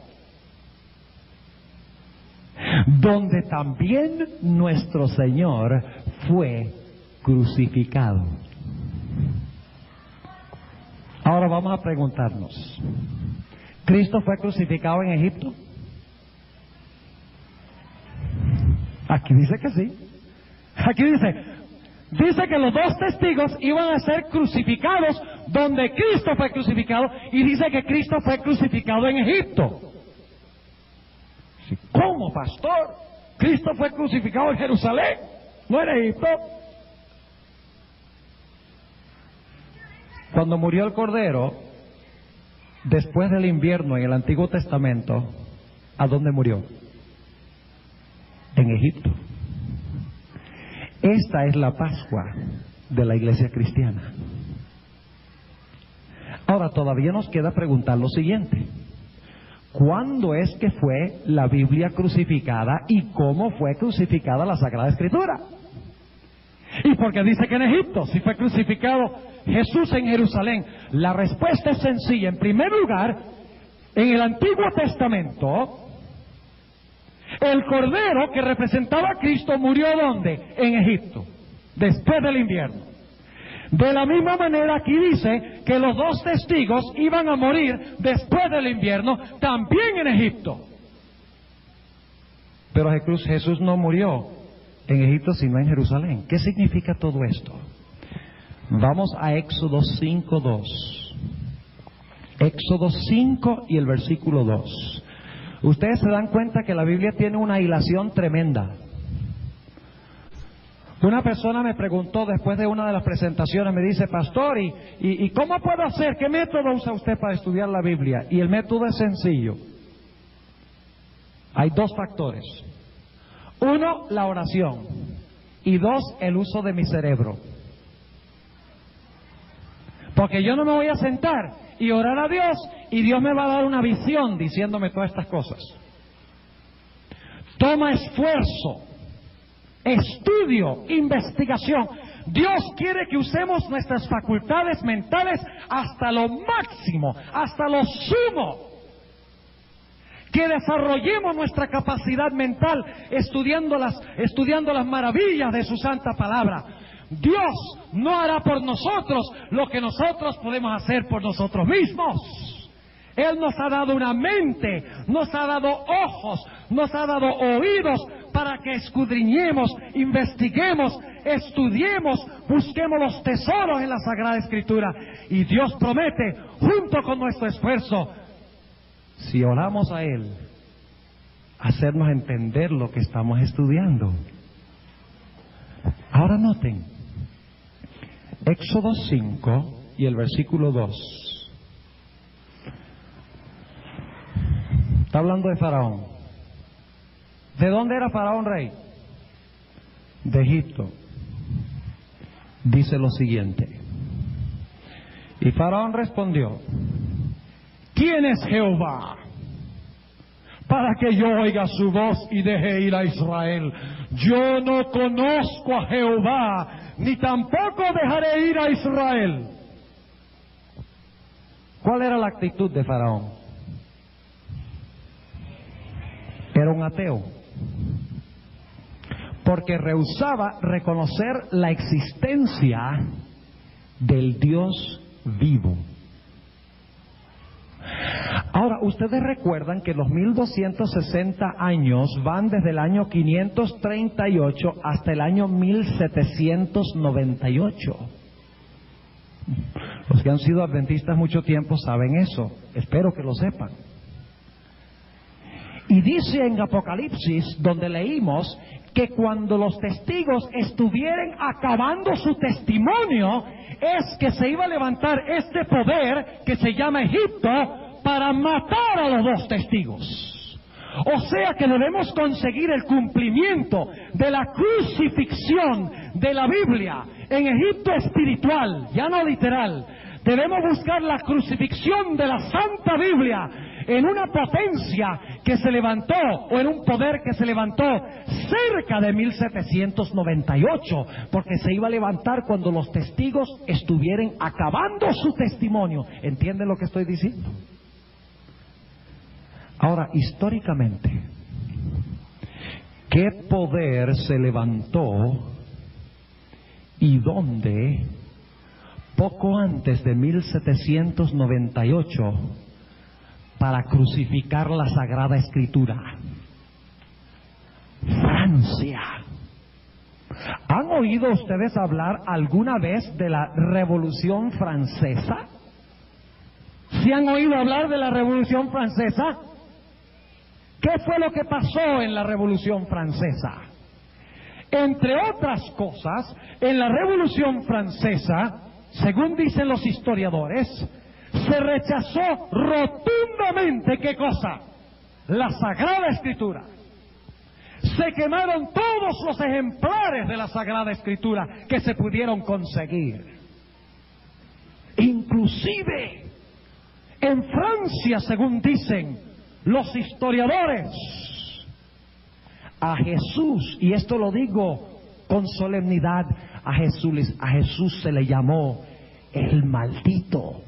donde también nuestro Señor fue crucificado. Ahora vamos a preguntarnos, ¿Cristo fue crucificado en Egipto? Aquí dice que sí. Aquí dice, Dice que los dos testigos iban a ser crucificados donde Cristo fue crucificado, y dice que Cristo fue crucificado en Egipto. ¿Cómo, pastor? Cristo fue crucificado en Jerusalén, no en Egipto. Cuando murió el Cordero, después del invierno en el Antiguo Testamento, ¿a dónde murió? En Egipto. Esta es la Pascua de la iglesia cristiana. Ahora, todavía nos queda preguntar lo siguiente: ¿cuándo es que fue la Biblia crucificada y cómo fue crucificada la Sagrada Escritura? ¿Y por qué dice que en Egipto? Si fue crucificado Jesús en Jerusalén. La respuesta es sencilla. En primer lugar, en el Antiguo Testamento, el Cordero que representaba a Cristo murió ¿dónde? En Egipto, después del invierno. De la misma manera aquí dice que los dos testigos iban a morir después del invierno, también en Egipto. Pero Jesús no murió en Egipto sino en Jerusalén. ¿Qué significa todo esto? Vamos a Éxodo 5:2. Éxodo 5 y el versículo 2. Ustedes se dan cuenta que la Biblia tiene una hilación tremenda. Una persona me preguntó después de una de las presentaciones, me dice: pastor, ¿y cómo puedo hacer? ¿Qué método usa usted para estudiar la Biblia? Y el método es sencillo. Hay dos factores. Uno, la oración. Y dos, el uso de mi cerebro. Porque yo no me voy a sentar y orar a Dios y Dios me va a dar una visión diciéndome todas estas cosas. Toma esfuerzo, estudio, investigación. Dios quiere que usemos nuestras facultades mentales hasta lo máximo, hasta lo sumo. Que desarrollemos nuestra capacidad mental estudiando las maravillas de su santa palabra. Dios no hará por nosotros lo que nosotros podemos hacer por nosotros mismos. Él nos ha dado una mente, nos ha dado ojos, nos ha dado oídos para que escudriñemos, investiguemos, estudiemos, busquemos los tesoros en la Sagrada Escritura. Y Dios promete, junto con nuestro esfuerzo, si oramos a Él, hacernos entender lo que estamos estudiando. Ahora noten, Éxodo 5 y el versículo 2. Está hablando de Faraón. ¿De dónde era Faraón rey? De Egipto. Dice lo siguiente: y Faraón respondió: ¿quién es Jehová para que yo oiga su voz y deje ir a Israel? Yo no conozco a Jehová, ni tampoco dejaré ir a Israel. ¿Cuál era la actitud de Faraón? Era un ateo, porque rehusaba reconocer la existencia del Dios vivo. Ahora, ustedes recuerdan que los 1260 años van desde el año 538 hasta el año 1798. Los que han sido adventistas mucho tiempo saben eso. Espero que lo sepan. Y dice en Apocalipsis, donde leímos, que cuando los testigos estuvieran acabando su testimonio, es que se iba a levantar este poder que se llama Egipto para matar a los dos testigos. O sea que debemos conseguir el cumplimiento de la crucifixión de la Biblia en Egipto espiritual, ya no literal. Debemos buscar la crucifixión de la Santa Biblia en una potencia que se levantó, o en un poder que se levantó cerca de 1798, porque se iba a levantar cuando los testigos estuvieran acabando su testimonio. ¿Entienden lo que estoy diciendo? Ahora, históricamente, ¿qué poder se levantó y dónde poco antes de 1798 para crucificar la Sagrada Escritura? Francia. ¿Han oído ustedes hablar alguna vez de la Revolución Francesa? ¿Sí han oído hablar de la Revolución Francesa? ¿Qué fue lo que pasó en la Revolución Francesa? Entre otras cosas, en la Revolución Francesa, según dicen los historiadores, se rechazó rotundamente, ¿qué cosa? La Sagrada Escritura. Se quemaron todos los ejemplares de la Sagrada Escritura que se pudieron conseguir. Inclusive, en Francia, según dicen los historiadores, a Jesús, y esto lo digo con solemnidad, a Jesús se le llamó el maldito.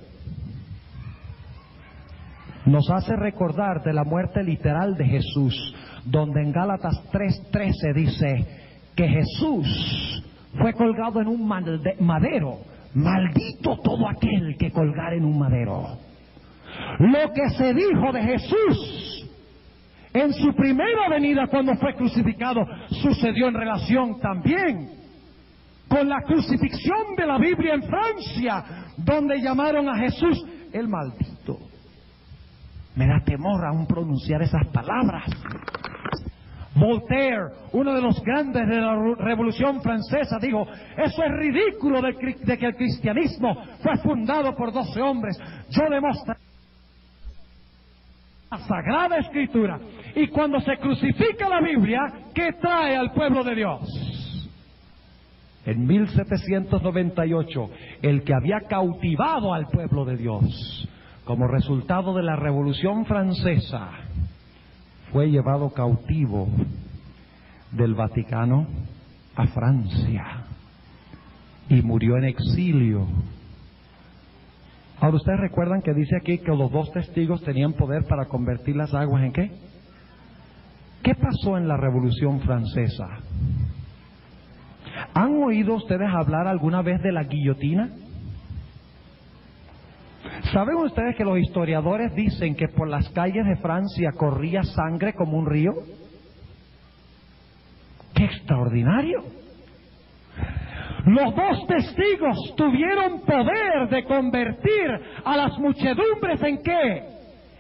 Nos hace recordar de la muerte literal de Jesús, donde en Gálatas 3:13 dice que Jesús fue colgado en un madero. Maldito todo aquel que colgare en un madero. Lo que se dijo de Jesús en su primera venida cuando fue crucificado sucedió en relación también con la crucifixión de la Biblia en Francia, donde llamaron a Jesús el maldito. Me da temor aún pronunciar esas palabras. Voltaire, uno de los grandes de la Revolución Francesa, dijo: eso es ridículo de que el cristianismo fue fundado por 12 hombres. Yo demostraré la Sagrada Escritura. Y cuando se crucifica la Biblia, ¿qué trae al pueblo de Dios? En 1798, el que había cautivado al pueblo de Dios como resultado de la Revolución Francesa fue llevado cautivo del Vaticano a Francia y murió en exilio. Ahora, ustedes recuerdan que dice aquí que los 2 testigos tenían poder para convertir las aguas en ¿qué? ¿Qué pasó en la Revolución Francesa? ¿Han oído ustedes hablar alguna vez de la guillotina? ¿Saben ustedes que los historiadores dicen que por las calles de Francia corría sangre como un río? ¡Qué extraordinario! Los 2 testigos tuvieron poder de convertir a las muchedumbres ¿en qué?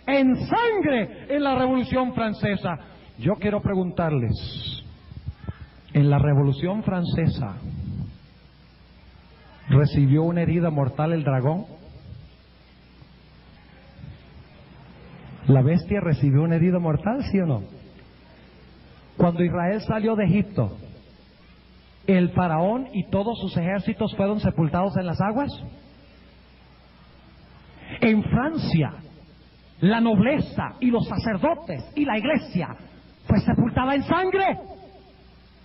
En sangre en la Revolución Francesa. Yo quiero preguntarles, en la Revolución Francesa, ¿recibió una herida mortal el dragón? ¿La bestia recibió una herida mortal, sí o no? Cuando Israel salió de Egipto, ¿el faraón y todos sus ejércitos fueron sepultados en las aguas? En Francia, la nobleza y los sacerdotes y la iglesia fue sepultada en sangre.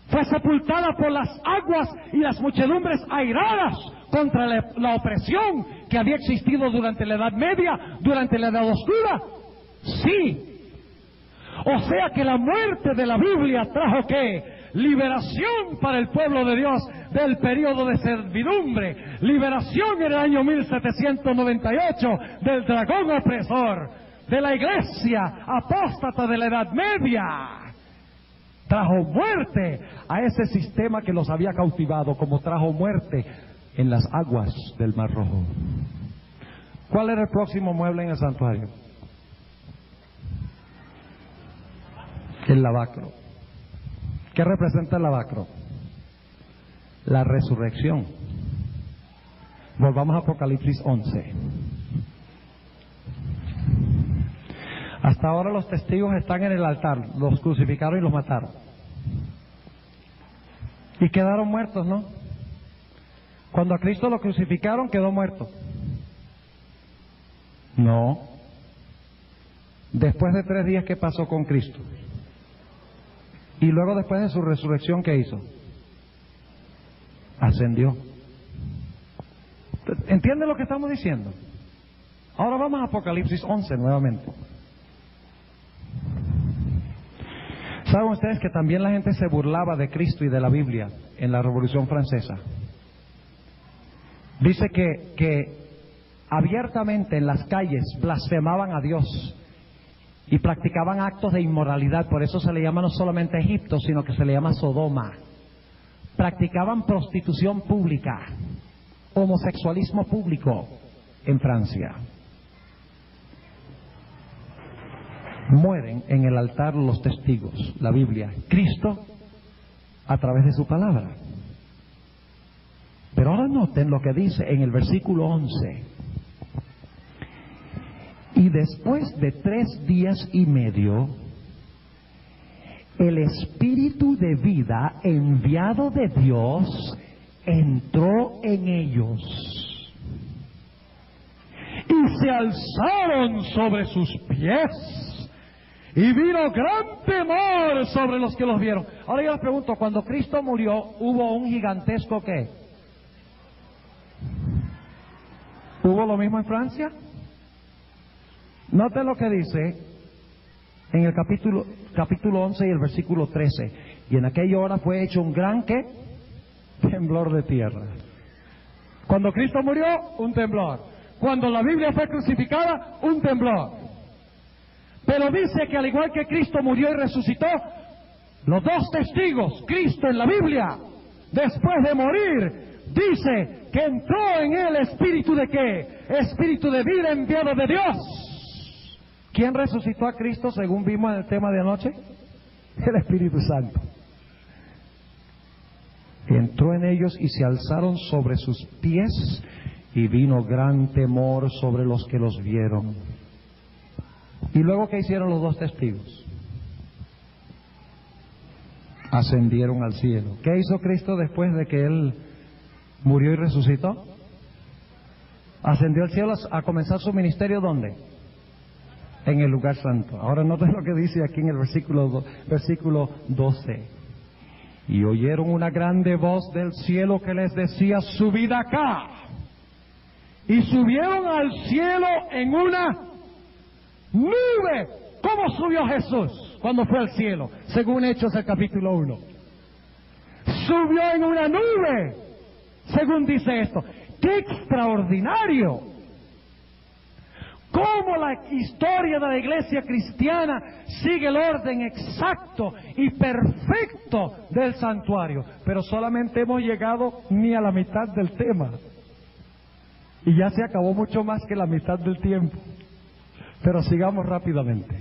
Fue sepultada por las aguas y las muchedumbres airadas contra la opresión que había existido durante la Edad Media, durante la Edad Oscura. Sí. O sea que la muerte de la Biblia trajo ¿qué? Liberación para el pueblo de Dios del periodo de servidumbre. Liberación en el año 1798 del dragón opresor, de la iglesia apóstata de la Edad Media. Trajo muerte a ese sistema que los había cautivado, como trajo muerte en las aguas del Mar Rojo. ¿Cuál era el próximo mueble en el santuario? El lavacro. ¿Qué representa el lavacro? La resurrección. Volvamos a Apocalipsis 11. Hasta ahora los testigos están en el altar, los crucificaron y los mataron. Y quedaron muertos, ¿no? Cuando a Cristo lo crucificaron, quedó muerto. No. Después de 3 días, ¿qué pasó con Cristo? Y luego después de su resurrección, ¿qué hizo? Ascendió. ¿Entienden lo que estamos diciendo? Ahora vamos a Apocalipsis 11 nuevamente. ¿Saben ustedes que también la gente se burlaba de Cristo y de la Biblia en la Revolución Francesa? Dice que abiertamente en las calles blasfemaban a Dios y practicaban actos de inmoralidad. Por eso se le llama no solamente Egipto, sino que se le llama Sodoma, practicaban prostitución pública, homosexualismo público en Francia. Mueren en el altar los testigos, la Biblia, Cristo a través de su palabra. Pero ahora noten lo que dice en el versículo 11. Y después de 3 días y medio, el Espíritu de vida enviado de Dios entró en ellos. Y se alzaron sobre sus pies. Y vino gran temor sobre los que los vieron. Ahora yo les pregunto, cuando Cristo murió, ¿hubo un gigantesco qué? ¿Hubo lo mismo en Francia? Noten lo que dice en el capítulo 11 y el versículo 13. Y en aquella hora fue hecho un gran ¿qué? Temblor de tierra. Cuando Cristo murió, un temblor. Cuando la Biblia fue crucificada, un temblor. Pero dice que al igual que Cristo murió y resucitó, los 2 testigos, Cristo en la Biblia, después de morir, dice que entró en él espíritu de ¿qué? Espíritu de vida enviado de Dios. ¿Quién resucitó a Cristo según vimos en el tema de anoche? El Espíritu Santo. Entró en ellos y se alzaron sobre sus pies y vino gran temor sobre los que los vieron. ¿Y luego qué hicieron los 2 testigos? Ascendieron al cielo. ¿Qué hizo Cristo después de que Él murió y resucitó? Ascendió al cielo a comenzar su ministerio, ¿dónde? En el lugar santo. Ahora noten lo que dice aquí en el versículo 12. Y oyeron una grande voz del cielo que les decía: subid acá. Y subieron al cielo en una nube. ¿Cómo subió Jesús cuando fue al cielo? Según Hechos el capítulo 1. Subió en una nube, según dice esto. ¡Qué extraordinario! Cómo la historia de la iglesia cristiana sigue el orden exacto y perfecto del santuario. Pero solamente hemos llegado ni a la mitad del tema. Y ya se acabó mucho más que la mitad del tiempo. Pero sigamos rápidamente.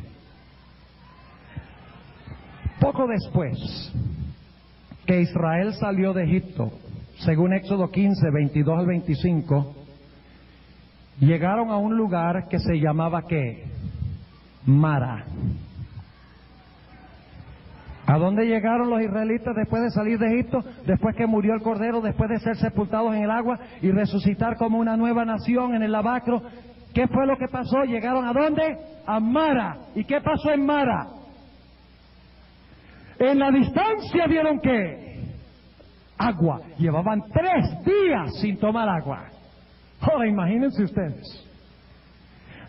Poco después que Israel salió de Egipto, según Éxodo 15, 22 al 25, llegaron a un lugar que se llamaba ¿qué? Mara. ¿A dónde llegaron los israelitas después de salir de Egipto? Después que murió el Cordero, después de ser sepultados en el agua y resucitar como una nueva nación en el lavacro. ¿Qué fue lo que pasó? ¿Llegaron a dónde? A Mara. ¿Y qué pasó en Mara? En la distancia vieron ¿qué? Agua. Llevaban 3 días sin tomar agua. Ahora imagínense ustedes.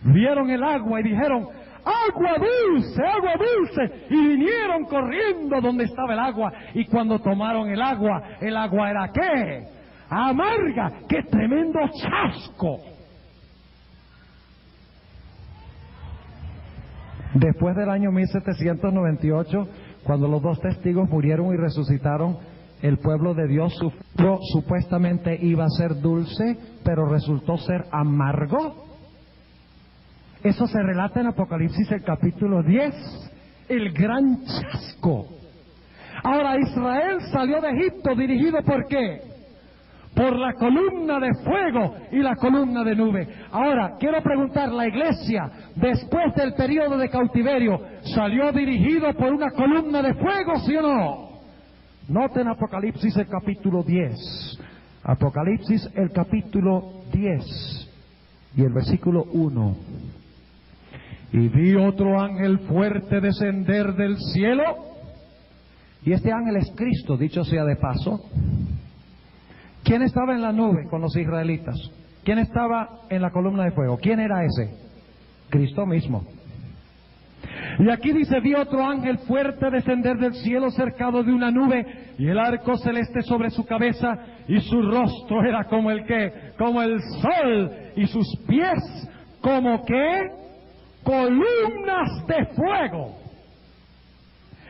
Vieron el agua y dijeron: ¡agua dulce, agua dulce! Y vinieron corriendo donde estaba el agua. Y cuando tomaron el agua era ¿qué? Amarga. ¡Qué tremendo chasco! Después del año 1798, cuando los 2 testigos murieron y resucitaron, el pueblo de Dios supuestamente iba a ser dulce, pero resultó ser amargo. Eso se relata en Apocalipsis el capítulo 10, el gran chasco. Ahora Israel salió de Egipto dirigido ¿por qué? Por la columna de fuego y la columna de nube. Ahora, quiero preguntar, ¿la iglesia, después del periodo de cautiverio, salió dirigido por una columna de fuego, sí o no? Noten Apocalipsis el capítulo 10. Apocalipsis el capítulo 10 y el versículo 1. Y vi otro ángel fuerte descender del cielo. Y este ángel es Cristo, dicho sea de paso. ¿Quién estaba en la nube con los israelitas? ¿Quién estaba en la columna de fuego? ¿Quién era ese? Cristo mismo. Y aquí dice: vi otro ángel fuerte descender del cielo cercado de una nube, y el arco celeste sobre su cabeza, y su rostro era como el ¿qué? Como el sol, y sus pies como ¿qué? Columnas de fuego.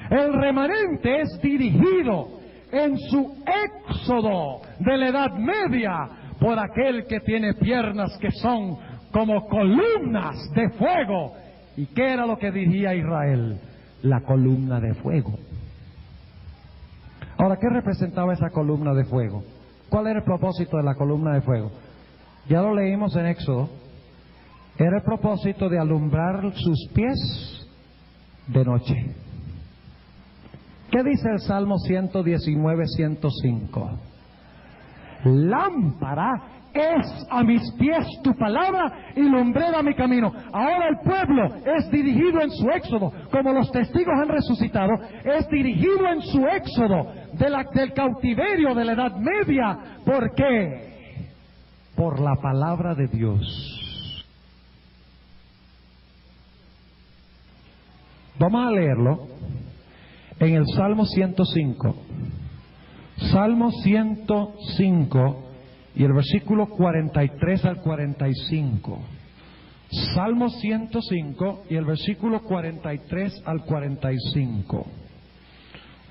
El remanente es dirigido en su éxodo de la Edad Media por aquel que tiene piernas que son como columnas de fuego. ¿Y qué era lo que dirigía Israel? La columna de fuego. Ahora, ¿qué representaba esa columna de fuego? ¿Cuál era el propósito de la columna de fuego? Ya lo leímos en Éxodo. Era el propósito de alumbrar sus pies de noche. ¿Qué dice el Salmo 119, 105? Lámpara es a mis pies tu palabra y lumbrera mi camino. Ahora el pueblo es dirigido en su éxodo, como los testigos han resucitado, es dirigido en su éxodo del cautiverio de la Edad Media. ¿Por qué? Por la palabra de Dios. Vamos a leerlo en el Salmo 105. Salmo 105 y el versículo 43 al 45. Salmo 105 y el versículo 43 al 45.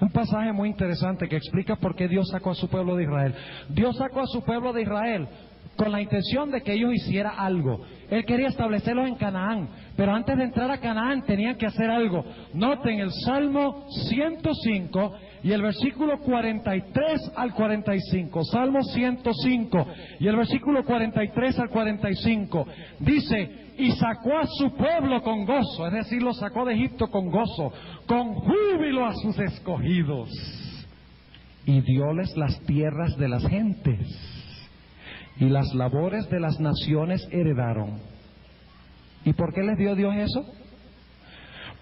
Un pasaje muy interesante que explica por qué Dios sacó a su pueblo de Israel. Dios sacó a su pueblo de Israel con la intención de que ellos hicieran algo. Él quería establecerlos en Canaán, pero antes de entrar a Canaán tenían que hacer algo. Noten el Salmo 105 y el versículo 43 al 45. Salmo 105 y el versículo 43 al 45. Dice: y sacó a su pueblo con gozo, es decir, lo sacó de Egipto con gozo, con júbilo a sus escogidos, y dióles las tierras de las gentes, y las labores de las naciones heredaron. ¿Y por qué les dio Dios eso?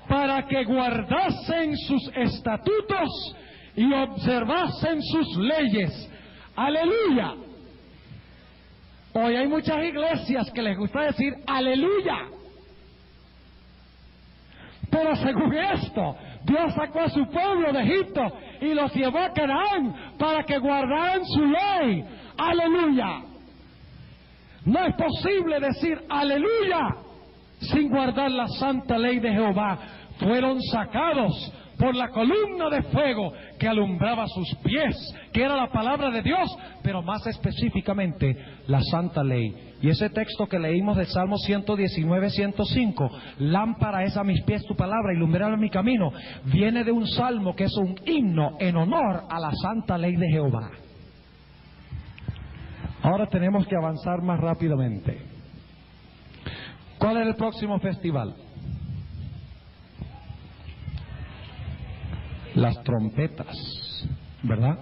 Para que guardasen sus estatutos y observasen sus leyes. ¡Aleluya! Hoy hay muchas iglesias que les gusta decir ¡aleluya! Pero según esto, Dios sacó a su pueblo de Egipto y los llevó a Canaán para que guardaran su ley. ¡Aleluya! No es posible decir aleluya sin guardar la santa ley de Jehová. Fueron sacados por la columna de fuego que alumbraba sus pies, que era la palabra de Dios, pero más específicamente la santa ley. Y ese texto que leímos del Salmo 119, 105, lámpara es a mis pies tu palabra y lumbrera mi camino, viene de un salmo que es un himno en honor a la santa ley de Jehová. Ahora tenemos que avanzar más rápidamente. ¿Cuál es el próximo festival? Las trompetas, ¿verdad?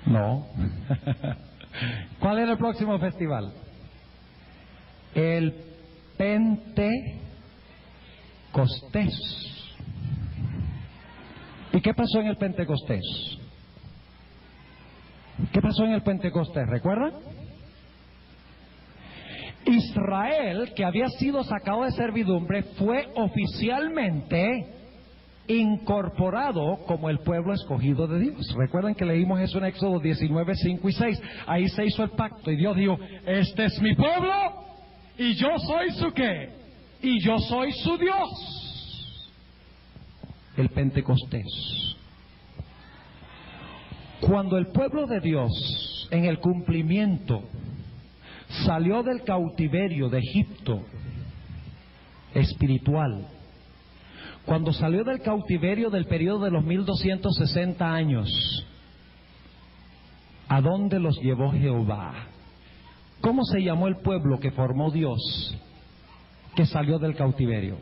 No. ¿Cuál es el próximo festival? El Pentecostés. ¿Y qué pasó en el Pentecostés? ¿Qué pasó en el Pentecostés? ¿Recuerdan? Israel, que había sido sacado de servidumbre, fue oficialmente incorporado como el pueblo escogido de Dios. Recuerden que leímos eso en Éxodo 19, 5 y 6. Ahí se hizo el pacto y Dios dijo: este es mi pueblo y yo soy su ¿qué? Y yo soy su Dios. El Pentecostés. Cuando el pueblo de Dios, en el cumplimiento, salió del cautiverio de Egipto espiritual, cuando salió del cautiverio del periodo de los 1260 años, ¿a dónde los llevó Jehová? ¿Cómo se llamó el pueblo que formó Dios, que salió del cautiverio?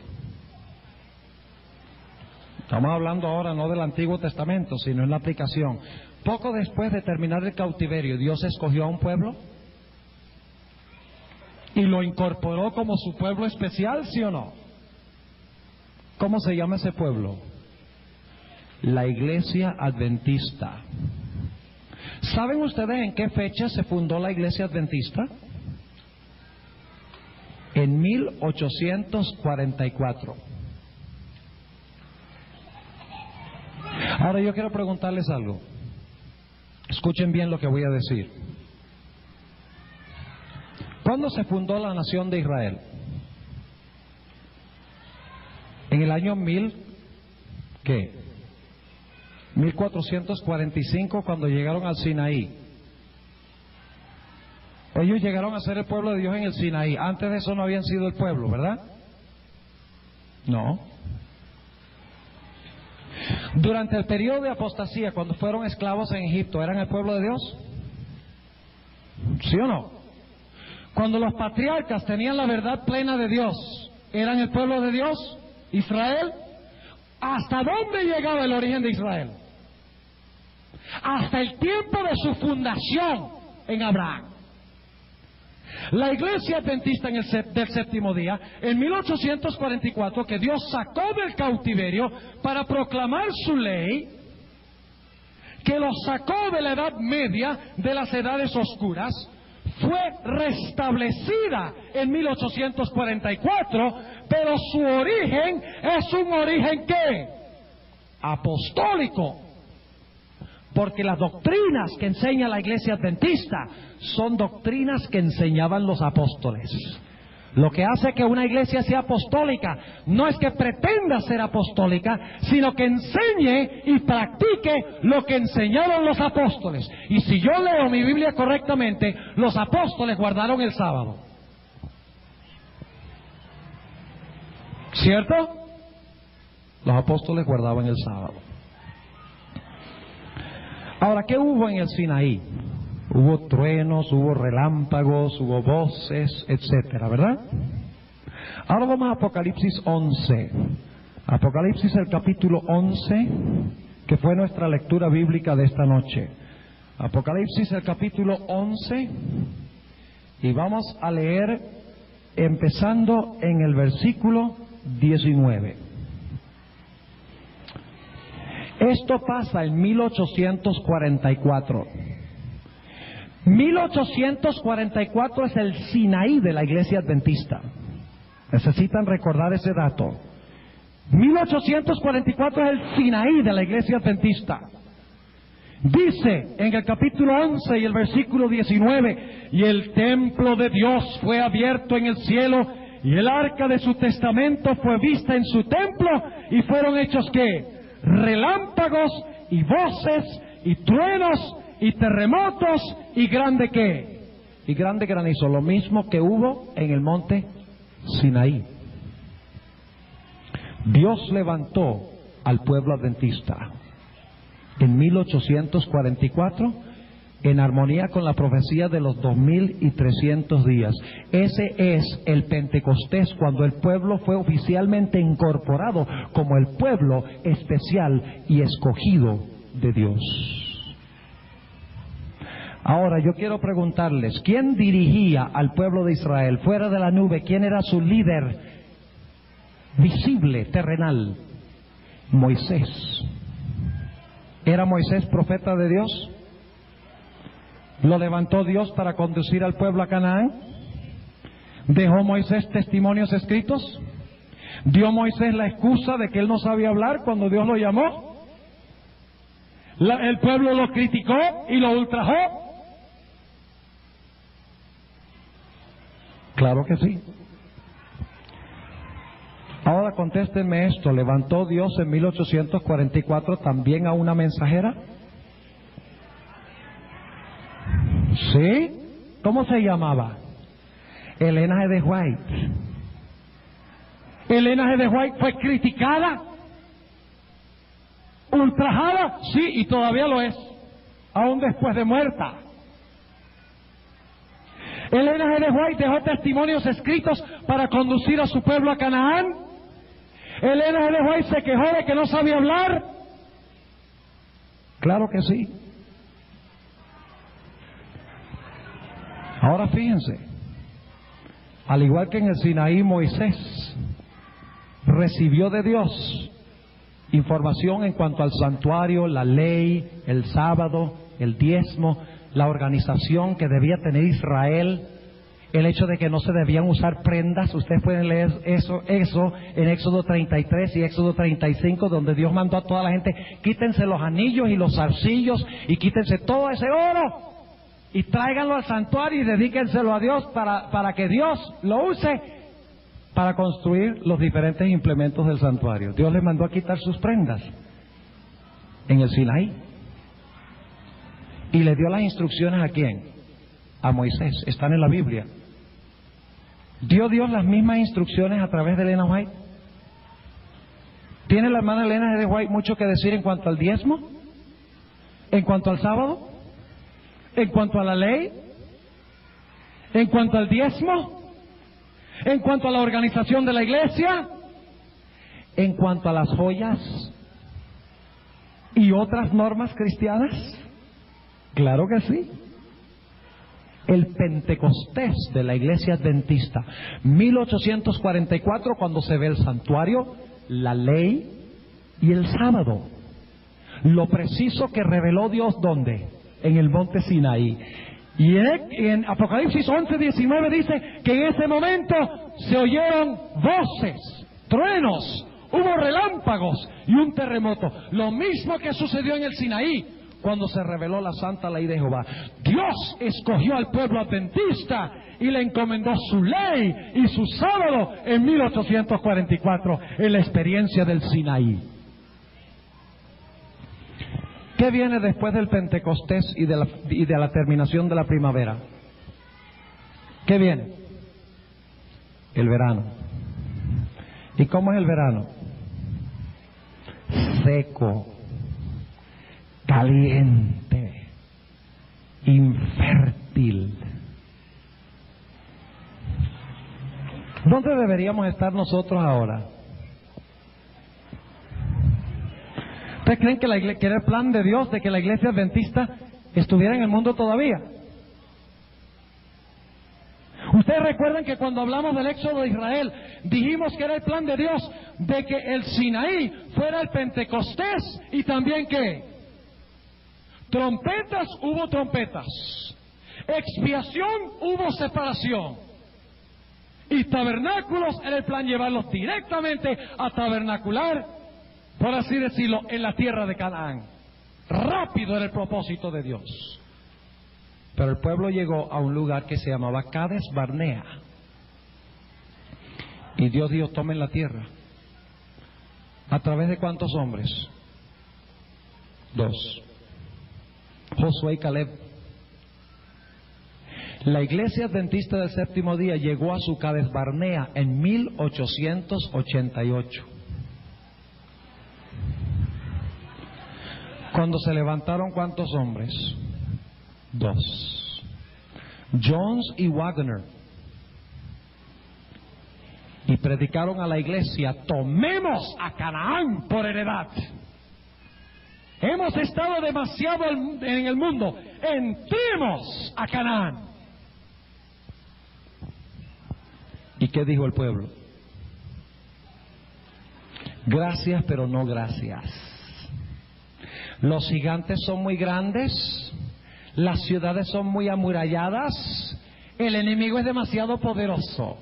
Estamos hablando ahora no del Antiguo Testamento, sino en la aplicación. Poco después de terminar el cautiverio, Dios escogió a un pueblo y lo incorporó como su pueblo especial, ¿sí o no? ¿Cómo se llama ese pueblo? La Iglesia Adventista. ¿Saben ustedes en qué fecha se fundó la Iglesia Adventista? En 1844. Ahora yo quiero preguntarles algo. Escuchen bien lo que voy a decir. ¿Cuándo se fundó la nación de Israel? En el año 1000, ¿qué? 1445, cuando llegaron al Sinaí. Ellos llegaron a ser el pueblo de Dios en el Sinaí. Antes de eso no habían sido el pueblo, ¿verdad? No. Durante el periodo de apostasía, cuando fueron esclavos en Egipto, ¿eran el pueblo de Dios? ¿Sí o no? Cuando los patriarcas tenían la verdad plena de Dios, ¿eran el pueblo de Dios? ¿Israel? ¿Hasta dónde llegaba el origen de Israel? Hasta el tiempo de su fundación en Abraham. La iglesia adventista del séptimo día, en 1844, que Dios sacó del cautiverio para proclamar su ley, que los sacó de la Edad Media, de las edades oscuras, fue restablecida en 1844, pero su origen es un origen ¿qué? Apostólico. Porque las doctrinas que enseña la iglesia adventista son doctrinas que enseñaban los apóstoles. Lo que hace que una iglesia sea apostólica no es que pretenda ser apostólica, sino que enseñe y practique lo que enseñaron los apóstoles. Y si yo leo mi Biblia correctamente, los apóstoles guardaron el sábado. ¿Cierto? Los apóstoles guardaban el sábado. Ahora, ¿qué hubo en el Sinaí? Hubo truenos, hubo relámpagos, hubo voces, etcétera, ¿verdad? Ahora vamos a Apocalipsis 11. Apocalipsis, el capítulo 11, que fue nuestra lectura bíblica de esta noche. Apocalipsis, el capítulo 11, y vamos a leer empezando en el versículo 19. Esto pasa en 1844. 1844 es el Sinaí de la iglesia adventista. Necesitan recordar ese dato. 1844 es el Sinaí de la iglesia adventista. Dice en el capítulo 11 y el versículo 19: y el templo de Dios fue abierto en el cielo, y el arca de su testamento fue vista en su templo, y fueron hechos ¿qué? Relámpagos y voces y truenos y terremotos y grande ¿qué? Y grande granizo, lo mismo que hubo en el monte Sinaí. Dios levantó al pueblo adventista en 1844 en armonía con la profecía de los 2300 días. Ese es el Pentecostés, cuando el pueblo fue oficialmente incorporado como el pueblo especial y escogido de Dios. Ahora yo quiero preguntarles, ¿quién dirigía al pueblo de Israel fuera de la nube? ¿Quién era su líder visible, terrenal? Moisés. ¿Era Moisés profeta de Dios? ¿Lo levantó Dios para conducir al pueblo a Canaán? ¿Dejó Moisés testimonios escritos? ¿Dio Moisés la excusa de que él no sabía hablar cuando Dios lo llamó? ¿El pueblo lo criticó y lo ultrajó? Claro que sí. Ahora contéstenme esto: ¿levantó Dios en 1844 también a una mensajera? ¿Sí? ¿Cómo se llamaba? Elena G. de White. Elena G. de White fue criticada, ultrajada, sí, y todavía lo es, aún después de muerta. Elena G. de White dejó testimonios escritos para conducir a su pueblo a Canaán. Elena G. de White se quejó de que no sabía hablar. Claro que sí. Ahora fíjense, al igual que en el Sinaí, Moisés recibió de Dios información en cuanto al santuario, la ley, el sábado, el diezmo, la organización que debía tener Israel, el hecho de que no se debían usar prendas. Ustedes pueden leer eso en Éxodo 33 y Éxodo 35, donde Dios mandó a toda la gente: quítense los anillos y los zarcillos y quítense todo ese oro y tráiganlo al santuario y dedíquenselo a Dios para que Dios lo use para construir los diferentes implementos del santuario. Dios les mandó a quitar sus prendas. en el Sinaí. ¿Y le dio las instrucciones a quién? A Moisés. Están en la Biblia. ¿Dio Dios las mismas instrucciones a través de Elena White? ¿Tiene la hermana Elena de White mucho que decir en cuanto al diezmo? ¿En cuanto al sábado? ¿En cuanto a la ley? ¿En cuanto al diezmo? ¿En cuanto a la organización de la iglesia? ¿En cuanto a las joyas y otras normas cristianas? Claro que sí. El Pentecostés de la iglesia adventista, 1844, cuando se ve el santuario, la ley y el sábado. Lo preciso que reveló Dios, ¿dónde? En el monte Sinaí. Y en Apocalipsis 11:19 dice que en ese momento se oyeron voces, truenos, hubo relámpagos y un terremoto. Lo mismo que sucedió en el Sinaí cuando se reveló la santa ley de Jehová. Dios escogió al pueblo adventista y le encomendó su ley y su sábado en 1844 en la experiencia del Sinaí. ¿Qué viene después del Pentecostés y de la terminación de la primavera? ¿Qué viene? El verano. ¿Y cómo es el verano? Seco, caliente, infértil. ¿Dónde deberíamos estar nosotros ahora? ¿Ustedes creen que era el plan de Dios de que la iglesia adventista estuviera en el mundo todavía? Ustedes recuerdan que cuando hablamos del éxodo de Israel, dijimos que era el plan de Dios de que el Sinaí fuera el Pentecostés y también ¿qué? Trompetas, hubo trompetas. Expiación, hubo separación. Y tabernáculos, era el plan llevarlos directamente a tabernacular, por así decirlo, en la tierra de Canaán. Rápido era el propósito de Dios. Pero el pueblo llegó a un lugar que se llamaba Cades Barnea. Y Dios dijo, tomen la tierra. ¿A través de cuántos hombres? 2. Josué y Caleb. La iglesia adventista del séptimo día llegó a su Cades Barnea en 1888. Cuando se levantaron, ¿cuántos hombres? 2. Jones y Wagner. Y predicaron a la iglesia, tomemos a Canaán por heredad. Hemos estado demasiado en el mundo, entremos a Canaán. ¿Y qué dijo el pueblo? Gracias, pero no gracias. Los gigantes son muy grandes, las ciudades son muy amuralladas, el enemigo es demasiado poderoso.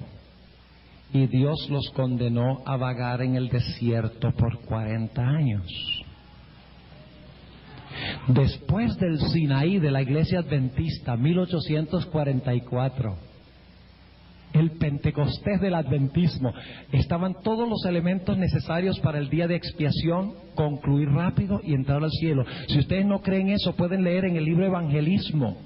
Y Dios los condenó a vagar en el desierto por 40 años. Después del Sinaí de la iglesia adventista, 1844, el Pentecostés del adventismo, estaban todos los elementos necesarios para el día de expiación, concluir rápido y entrar al cielo. Si ustedes no creen eso, pueden leer en el libro Evangelismo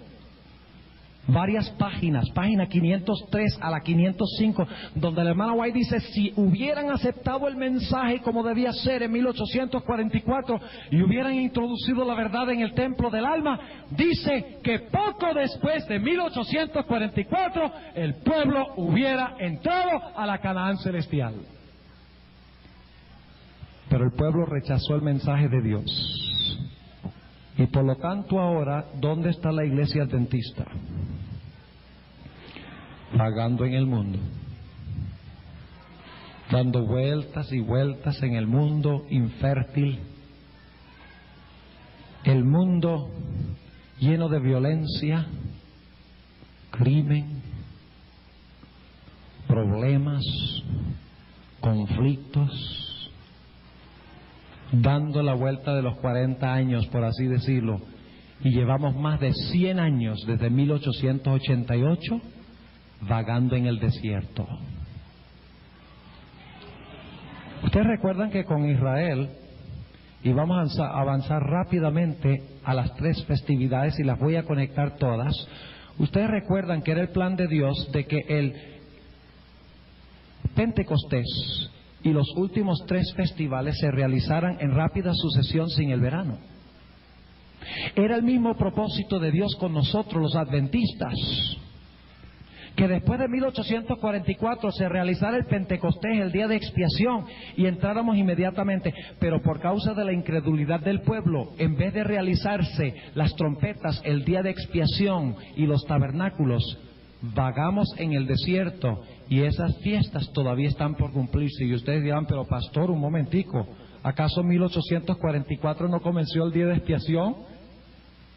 varias páginas, página 503 a la 505, donde la hermana White dice, si hubieran aceptado el mensaje como debía ser en 1844 y hubieran introducido la verdad en el templo del alma, dice que poco después de 1844 el pueblo hubiera entrado a la Canaán celestial. Pero el pueblo rechazó el mensaje de Dios. Y por lo tanto ahora, ¿dónde está la iglesia adventista? Vagando en el mundo, dando vueltas y vueltas en el mundo infértil, el mundo lleno de violencia, crimen, problemas, conflictos, dando la vuelta de los 40 años, por así decirlo, y llevamos más de 100 años desde 1888 vagando en el desierto. Ustedes recuerdan que con Israel Y vamos a avanzar rápidamente a las 3 festividades y las voy a conectar todas. Ustedes recuerdan que era el plan de Dios de que el Pentecostés y los últimos 3 festivales se realizaran en rápida sucesión sin el verano. Era el mismo propósito de Dios con nosotros los adventistas, que después de 1844 se realizara el Pentecostés, el día de expiación, y entráramos inmediatamente, pero por causa de la incredulidad del pueblo, en vez de realizarse las trompetas, el día de expiación y los tabernáculos, vagamos en el desierto y esas fiestas todavía están por cumplirse. Y ustedes dirán, pero pastor, un momentico, ¿acaso 1844 no comenzó el día de expiación?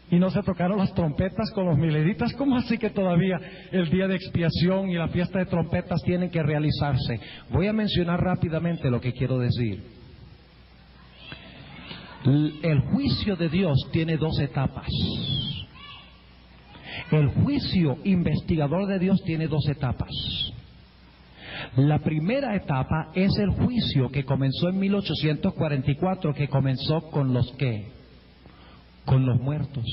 ¿Y no se tocaron las trompetas con los mileritas? ¿Cómo así que todavía el día de expiación y la fiesta de trompetas tienen que realizarse? Voy a mencionar rápidamente lo que quiero decir. El juicio de Dios tiene 2 etapas. El juicio investigador de Dios tiene 2 etapas. La primera etapa es el juicio que comenzó en 1844, que comenzó con los ¿qué? Con los muertos.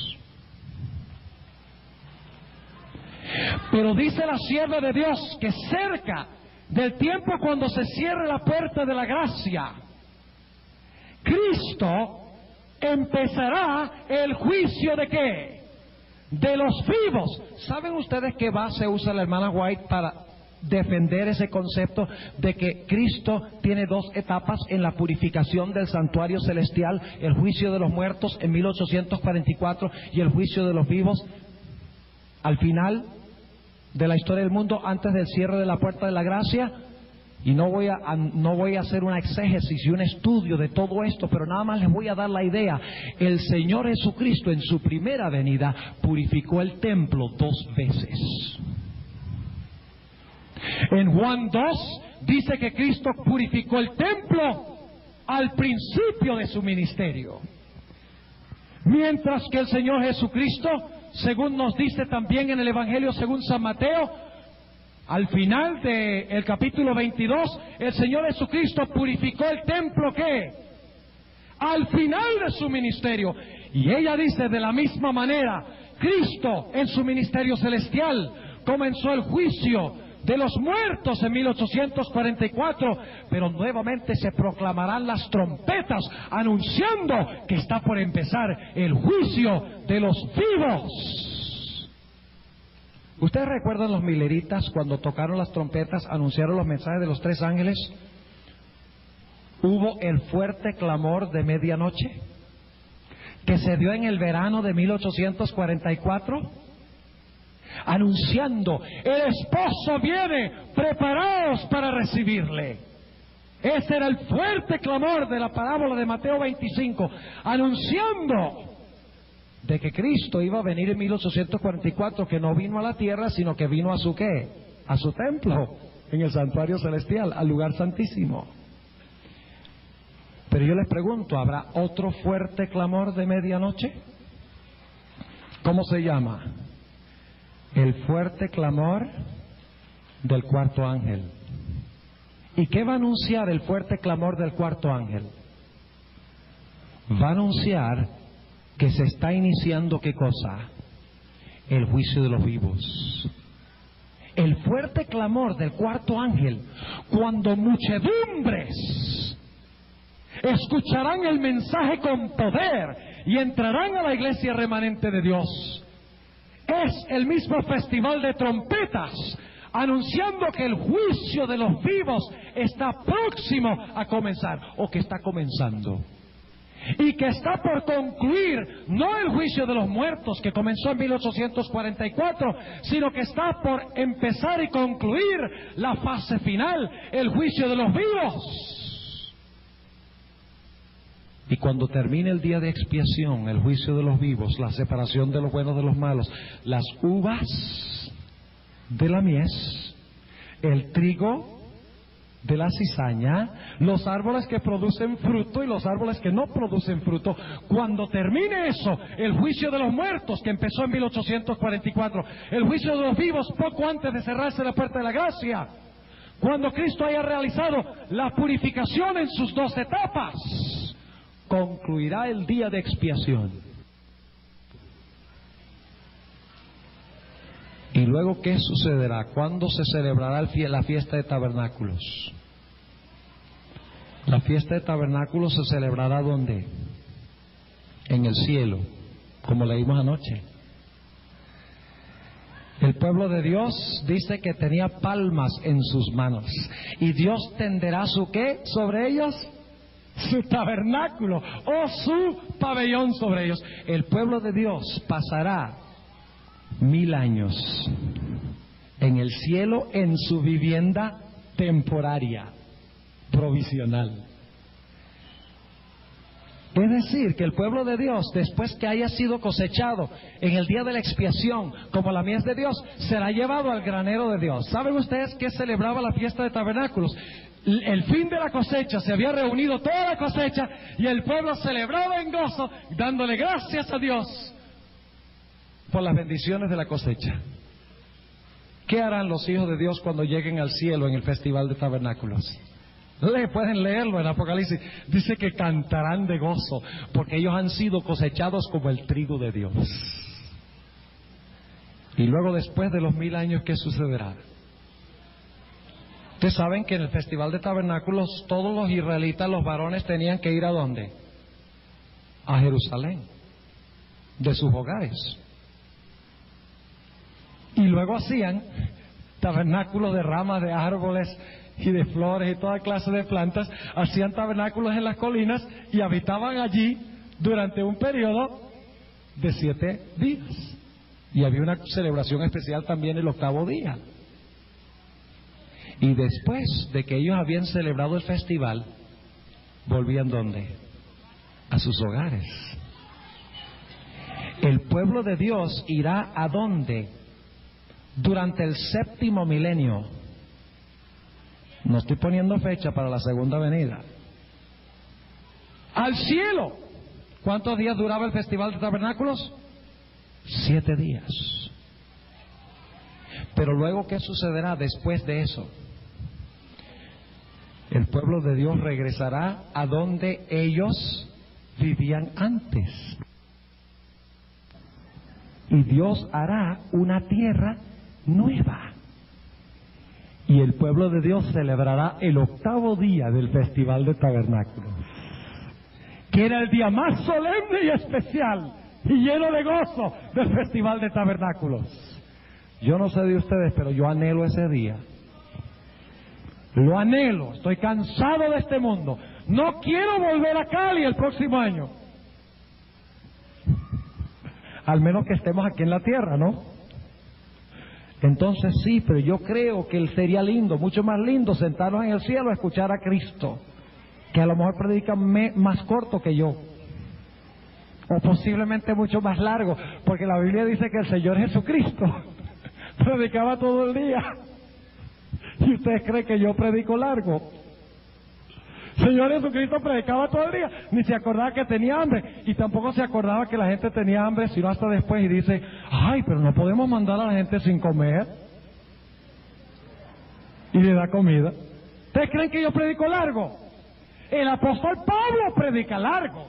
Pero dice la sierva de Dios que cerca del tiempo cuando se cierre la puerta de la gracia, Cristo empezará el juicio ¿de qué? De los vivos. ¿Saben ustedes qué base usa la hermana White para defender ese concepto de que Cristo tiene 2 etapas en la purificación del santuario celestial? El juicio de los muertos en 1844 y el juicio de los vivos al final de la historia del mundo, antes del cierre de la puerta de la gracia. Y no voy a hacer una exégesis y un estudio de todo esto, pero nada más les voy a dar la idea. El Señor Jesucristo en su primera venida purificó el templo 2 veces. En Juan 2 dice que Cristo purificó el templo al principio de su ministerio, mientras que el Señor Jesucristo, según nos dice también en el Evangelio según San Mateo, al final del capítulo 22, el Señor Jesucristo purificó el templo ¿qué? Al final de su ministerio. Y ella dice, de la misma manera, Cristo en su ministerio celestial comenzó el juicio de los muertos en 1844, pero nuevamente se proclamarán las trompetas anunciando que está por empezar el juicio de los vivos. ¿Ustedes recuerdan los mileritas cuando tocaron las trompetas, anunciaron los mensajes de los 3 ángeles? Hubo el fuerte clamor de medianoche que se dio en el verano de 1844, anunciando, el esposo viene, preparaos para recibirle. Ese era el fuerte clamor de la parábola de Mateo 25, anunciando de que Cristo iba a venir en 1844, que no vino a la tierra, sino que vino a su ¿qué? A su templo, en el santuario celestial, al lugar santísimo. Pero yo les pregunto, ¿habrá otro fuerte clamor de medianoche? ¿Cómo se llama? El fuerte clamor del 4º ángel. ¿Y qué va a anunciar el fuerte clamor del 4º ángel? Va a anunciar que se está iniciando ¿qué cosa? El juicio de los vivos. El fuerte clamor del 4º ángel, cuando muchedumbres escucharán el mensaje con poder y entrarán a la iglesia remanente de Dios. Es el mismo festival de trompetas, anunciando que el juicio de los vivos está próximo a comenzar, o que está comenzando. Y que está por concluir, no el juicio de los muertos que comenzó en 1844, sino que está por empezar y concluir la fase final, el juicio de los vivos. Y cuando termine el día de expiación, el juicio de los vivos, la separación de los buenos de los malos, las uvas de la mies, el trigo de la cizaña, los árboles que producen fruto y los árboles que no producen fruto, cuando termine eso, el juicio de los muertos que empezó en 1844, el juicio de los vivos poco antes de cerrarse la puerta de la gracia, cuando Cristo haya realizado la purificación en sus 2 etapas, concluirá el día de expiación. ¿Y luego qué sucederá? ¿Cuándo se celebrará la fiesta de tabernáculos? La fiesta de tabernáculos se celebrará ¿dónde? En el cielo, como leímos anoche. El pueblo de Dios dice que tenía palmas en sus manos. ¿Y Dios tenderá su qué sobre ellos? Su tabernáculo o su pabellón sobre ellos. El pueblo de Dios pasará 1000 años en el cielo en su vivienda temporaria, provisional. Es decir, que el pueblo de Dios, después que haya sido cosechado en el día de la expiación, como la mies de Dios, será llevado al granero de Dios. ¿Saben ustedes qué celebraba la fiesta de tabernáculos? El fin de la cosecha, se había reunido toda la cosecha y el pueblo celebraba en gozo, dándole gracias a Dios por las bendiciones de la cosecha. ¿Qué harán los hijos de Dios cuando lleguen al cielo en el festival de tabernáculos? Pueden leerlo en Apocalipsis. Dice que cantarán de gozo porque ellos han sido cosechados como el trigo de Dios. Y luego, después de los 1000 años, ¿qué sucederá? Ustedes saben que en el festival de tabernáculos todos los israelitas, los varones, tenían que ir ¿a dónde? A Jerusalén, de sus hogares. Y luego hacían tabernáculos de ramas de árboles y de flores y toda clase de plantas. Hacían tabernáculos en las colinas y habitaban allí durante un periodo de 7 días. Y había una celebración especial también el 8º día. Y después de que ellos habían celebrado el festival, volvían ¿dónde? A sus hogares. El pueblo de Dios irá ¿a dónde? Durante el 7º milenio. No estoy poniendo fecha para la segunda venida. Al cielo. ¿Cuántos días duraba el festival de tabernáculos? 7 días. Pero luego, ¿qué sucederá después de eso? El pueblo de Dios regresará a donde ellos vivían antes. Y Dios hará una tierra nueva. Y el pueblo de Dios celebrará el 8º día del festival de tabernáculos, que era el día más solemne y especial y lleno de gozo del festival de tabernáculos. Yo no sé de ustedes, pero yo anhelo ese día. Lo anhelo. Estoy cansado de este mundo. No quiero volver a Cali el próximo año. Al menos que estemos aquí en la tierra, ¿no? Entonces sí, pero yo creo que sería lindo, mucho más lindo, sentarnos en el cielo a escuchar a Cristo, que a lo mejor predica más corto que yo, o posiblemente mucho más largo, porque la Biblia dice que el Señor Jesucristo predicaba todo el día. ¿Y ustedes creen que yo predico largo? Señor Jesucristo predicaba todo el día, ni se acordaba que tenía hambre, y tampoco se acordaba que la gente tenía hambre, sino hasta después, y dice, ay, pero no podemos mandar a la gente sin comer, y le da comida. ¿Ustedes creen que yo predico largo? El apóstol Pablo predica largo.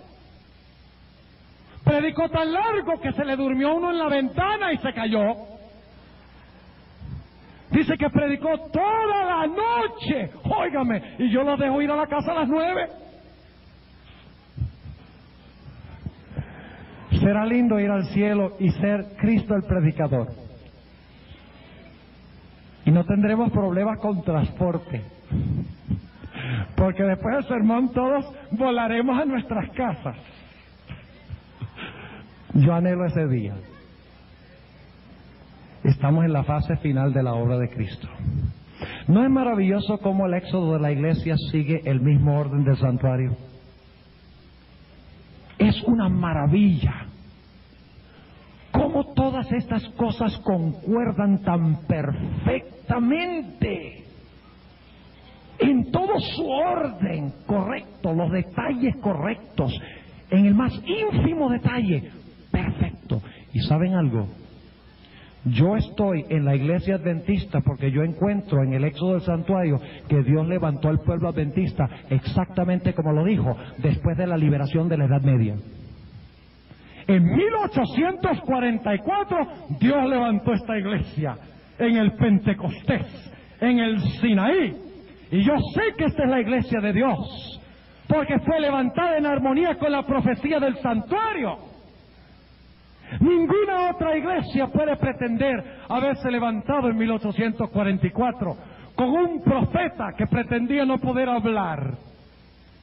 Predicó tan largo que se le durmió uno en la ventana y se cayó. Dice que predicó toda la noche. Óigame, y yo lo dejo ir a la casa a las 9. Será lindo ir al cielo y ser Cristo el predicador. Y no tendremos problemas con transporte. Porque después del sermón todos volaremos a nuestras casas. Yo anhelo ese día. Estamos en la fase final de la obra de Cristo. ¿No es maravilloso cómo el éxodo de la iglesia sigue el mismo orden del santuario? Es una maravilla. Cómo todas estas cosas concuerdan tan perfectamente. En todo su orden correcto, los detalles correctos, en el más ínfimo detalle, perfecto. ¿Y saben algo? Yo estoy en la iglesia adventista porque yo encuentro en el Éxodo del Santuario que Dios levantó al pueblo adventista exactamente como lo dijo, después de la liberación de la Edad Media. En 1844 Dios levantó esta iglesia en el Pentecostés, en el Sinaí. Y yo sé que esta es la iglesia de Dios, porque fue levantada en armonía con la profecía del santuario. Ninguna otra iglesia puede pretender haberse levantado en 1844 con un profeta que pretendía no poder hablar,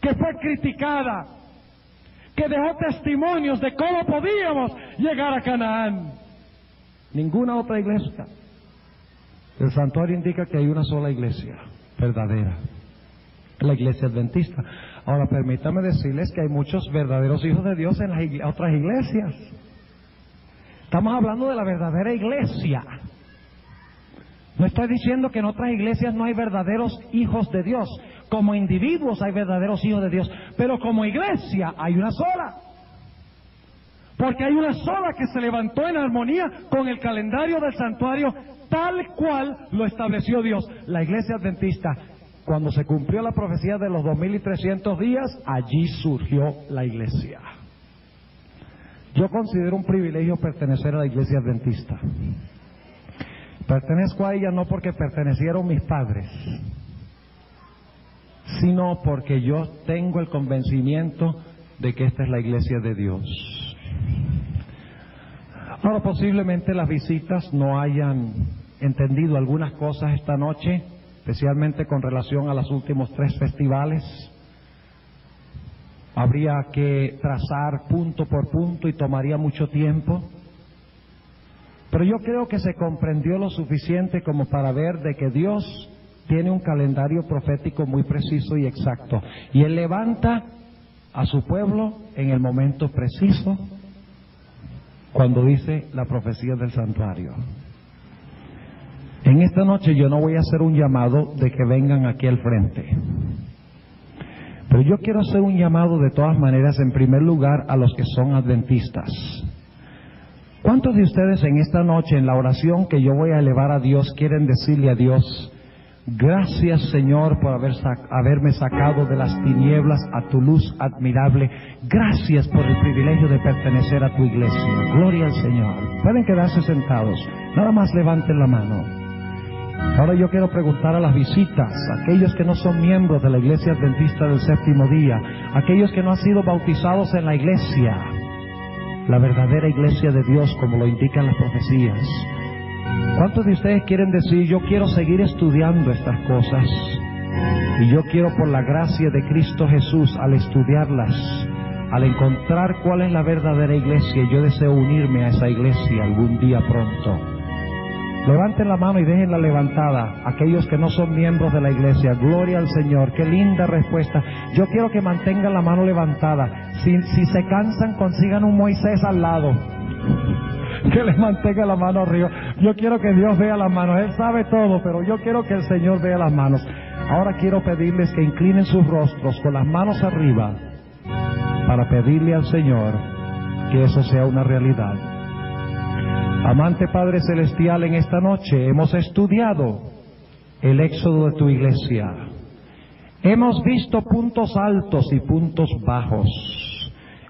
que fue criticada, que dejó testimonios de cómo podíamos llegar a Canaán. Ninguna otra iglesia. El santuario indica que hay una sola iglesia verdadera, la iglesia adventista. Ahora permítame decirles que hay muchos verdaderos hijos de Dios en las otras iglesias. Estamos hablando de la verdadera iglesia. No estoy diciendo que en otras iglesias no hay verdaderos hijos de Dios. Como individuos hay verdaderos hijos de Dios, pero como iglesia hay una sola. Porque hay una sola que se levantó en armonía con el calendario del santuario tal cual lo estableció Dios, la iglesia adventista. Cuando se cumplió la profecía de los 2300 días, allí surgió la iglesia. Yo considero un privilegio pertenecer a la iglesia adventista. Pertenezco a ella no porque pertenecieron mis padres, sino porque yo tengo el convencimiento de que esta es la iglesia de Dios. Ahora, posiblemente las visitas no hayan entendido algunas cosas esta noche, especialmente con relación a los últimos 3 festivales. Habría que trazar punto por punto y tomaría mucho tiempo. Pero yo creo que se comprendió lo suficiente como para ver de que Dios tiene un calendario profético muy preciso y exacto. Y Él levanta a su pueblo en el momento preciso, cuando dice la profecía del santuario. En esta noche yo no voy a hacer un llamado de que vengan aquí al frente. Pero yo quiero hacer un llamado de todas maneras, en primer lugar, a los que son adventistas. ¿Cuántos de ustedes en esta noche, en la oración que yo voy a elevar a Dios, quieren decirle a Dios: gracias, Señor, por haberme sacado de las tinieblas a tu luz admirable? Gracias por el privilegio de pertenecer a tu iglesia. Gloria al Señor. Pueden quedarse sentados. Nada más levanten la mano. Ahora yo quiero preguntar a las visitas, aquellos que no son miembros de la iglesia adventista del séptimo día, aquellos que no han sido bautizados en la iglesia, la verdadera iglesia de Dios, como lo indican las profecías. ¿Cuántos de ustedes quieren decir: yo quiero seguir estudiando estas cosas, y yo quiero, por la gracia de Cristo Jesús, al estudiarlas, al encontrar cuál es la verdadera iglesia, yo deseo unirme a esa iglesia algún día pronto? Levanten la mano y déjenla levantada aquellos que no son miembros de la iglesia. Gloria al Señor. Qué linda respuesta. Yo quiero que mantengan la mano levantada. Si se cansan, consigan un Moisés al lado que les mantenga la mano arriba. Yo quiero que Dios vea las manos. Él sabe todo, pero yo quiero que el Señor vea las manos. Ahora quiero pedirles que inclinen sus rostros con las manos arriba para pedirle al Señor que eso sea una realidad. Amante Padre Celestial, en esta noche hemos estudiado el éxodo de tu iglesia. Hemos visto puntos altos y puntos bajos.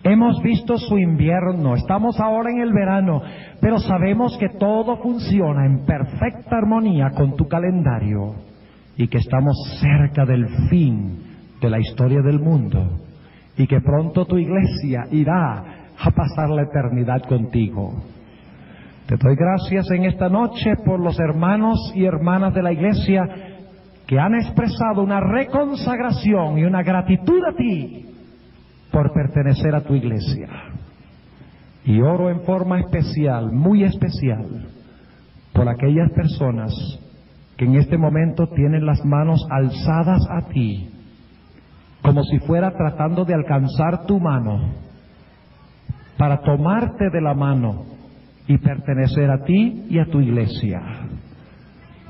Hemos visto su invierno. Estamos ahora en el verano, pero sabemos que todo funciona en perfecta armonía con tu calendario y que estamos cerca del fin de la historia del mundo y que pronto tu iglesia irá a pasar la eternidad contigo. Te doy gracias en esta noche por los hermanos y hermanas de la iglesia que han expresado una reconsagración y una gratitud a ti por pertenecer a tu iglesia. Y oro en forma especial, muy especial, por aquellas personas que en este momento tienen las manos alzadas a ti, como si fuera tratando de alcanzar tu mano, para tomarte de la mano y pertenecer a ti y a tu iglesia.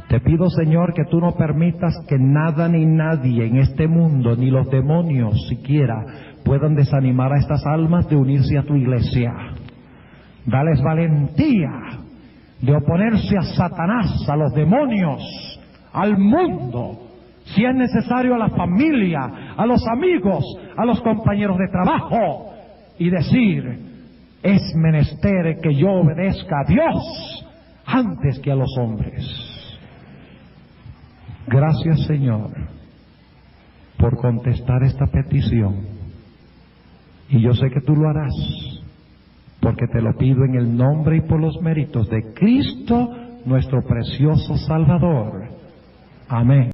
Te pido, Señor, que tú no permitas que nada ni nadie en este mundo, ni los demonios siquiera, puedan desanimar a estas almas de unirse a tu iglesia. Dales valentía de oponerse a Satanás, a los demonios, al mundo, si es necesario a la familia, a los amigos, a los compañeros de trabajo, y decir: es menester que yo obedezca a Dios antes que a los hombres. Gracias, Señor, por contestar esta petición. Y yo sé que tú lo harás, porque te lo pido en el nombre y por los méritos de Cristo, nuestro precioso Salvador. Amén.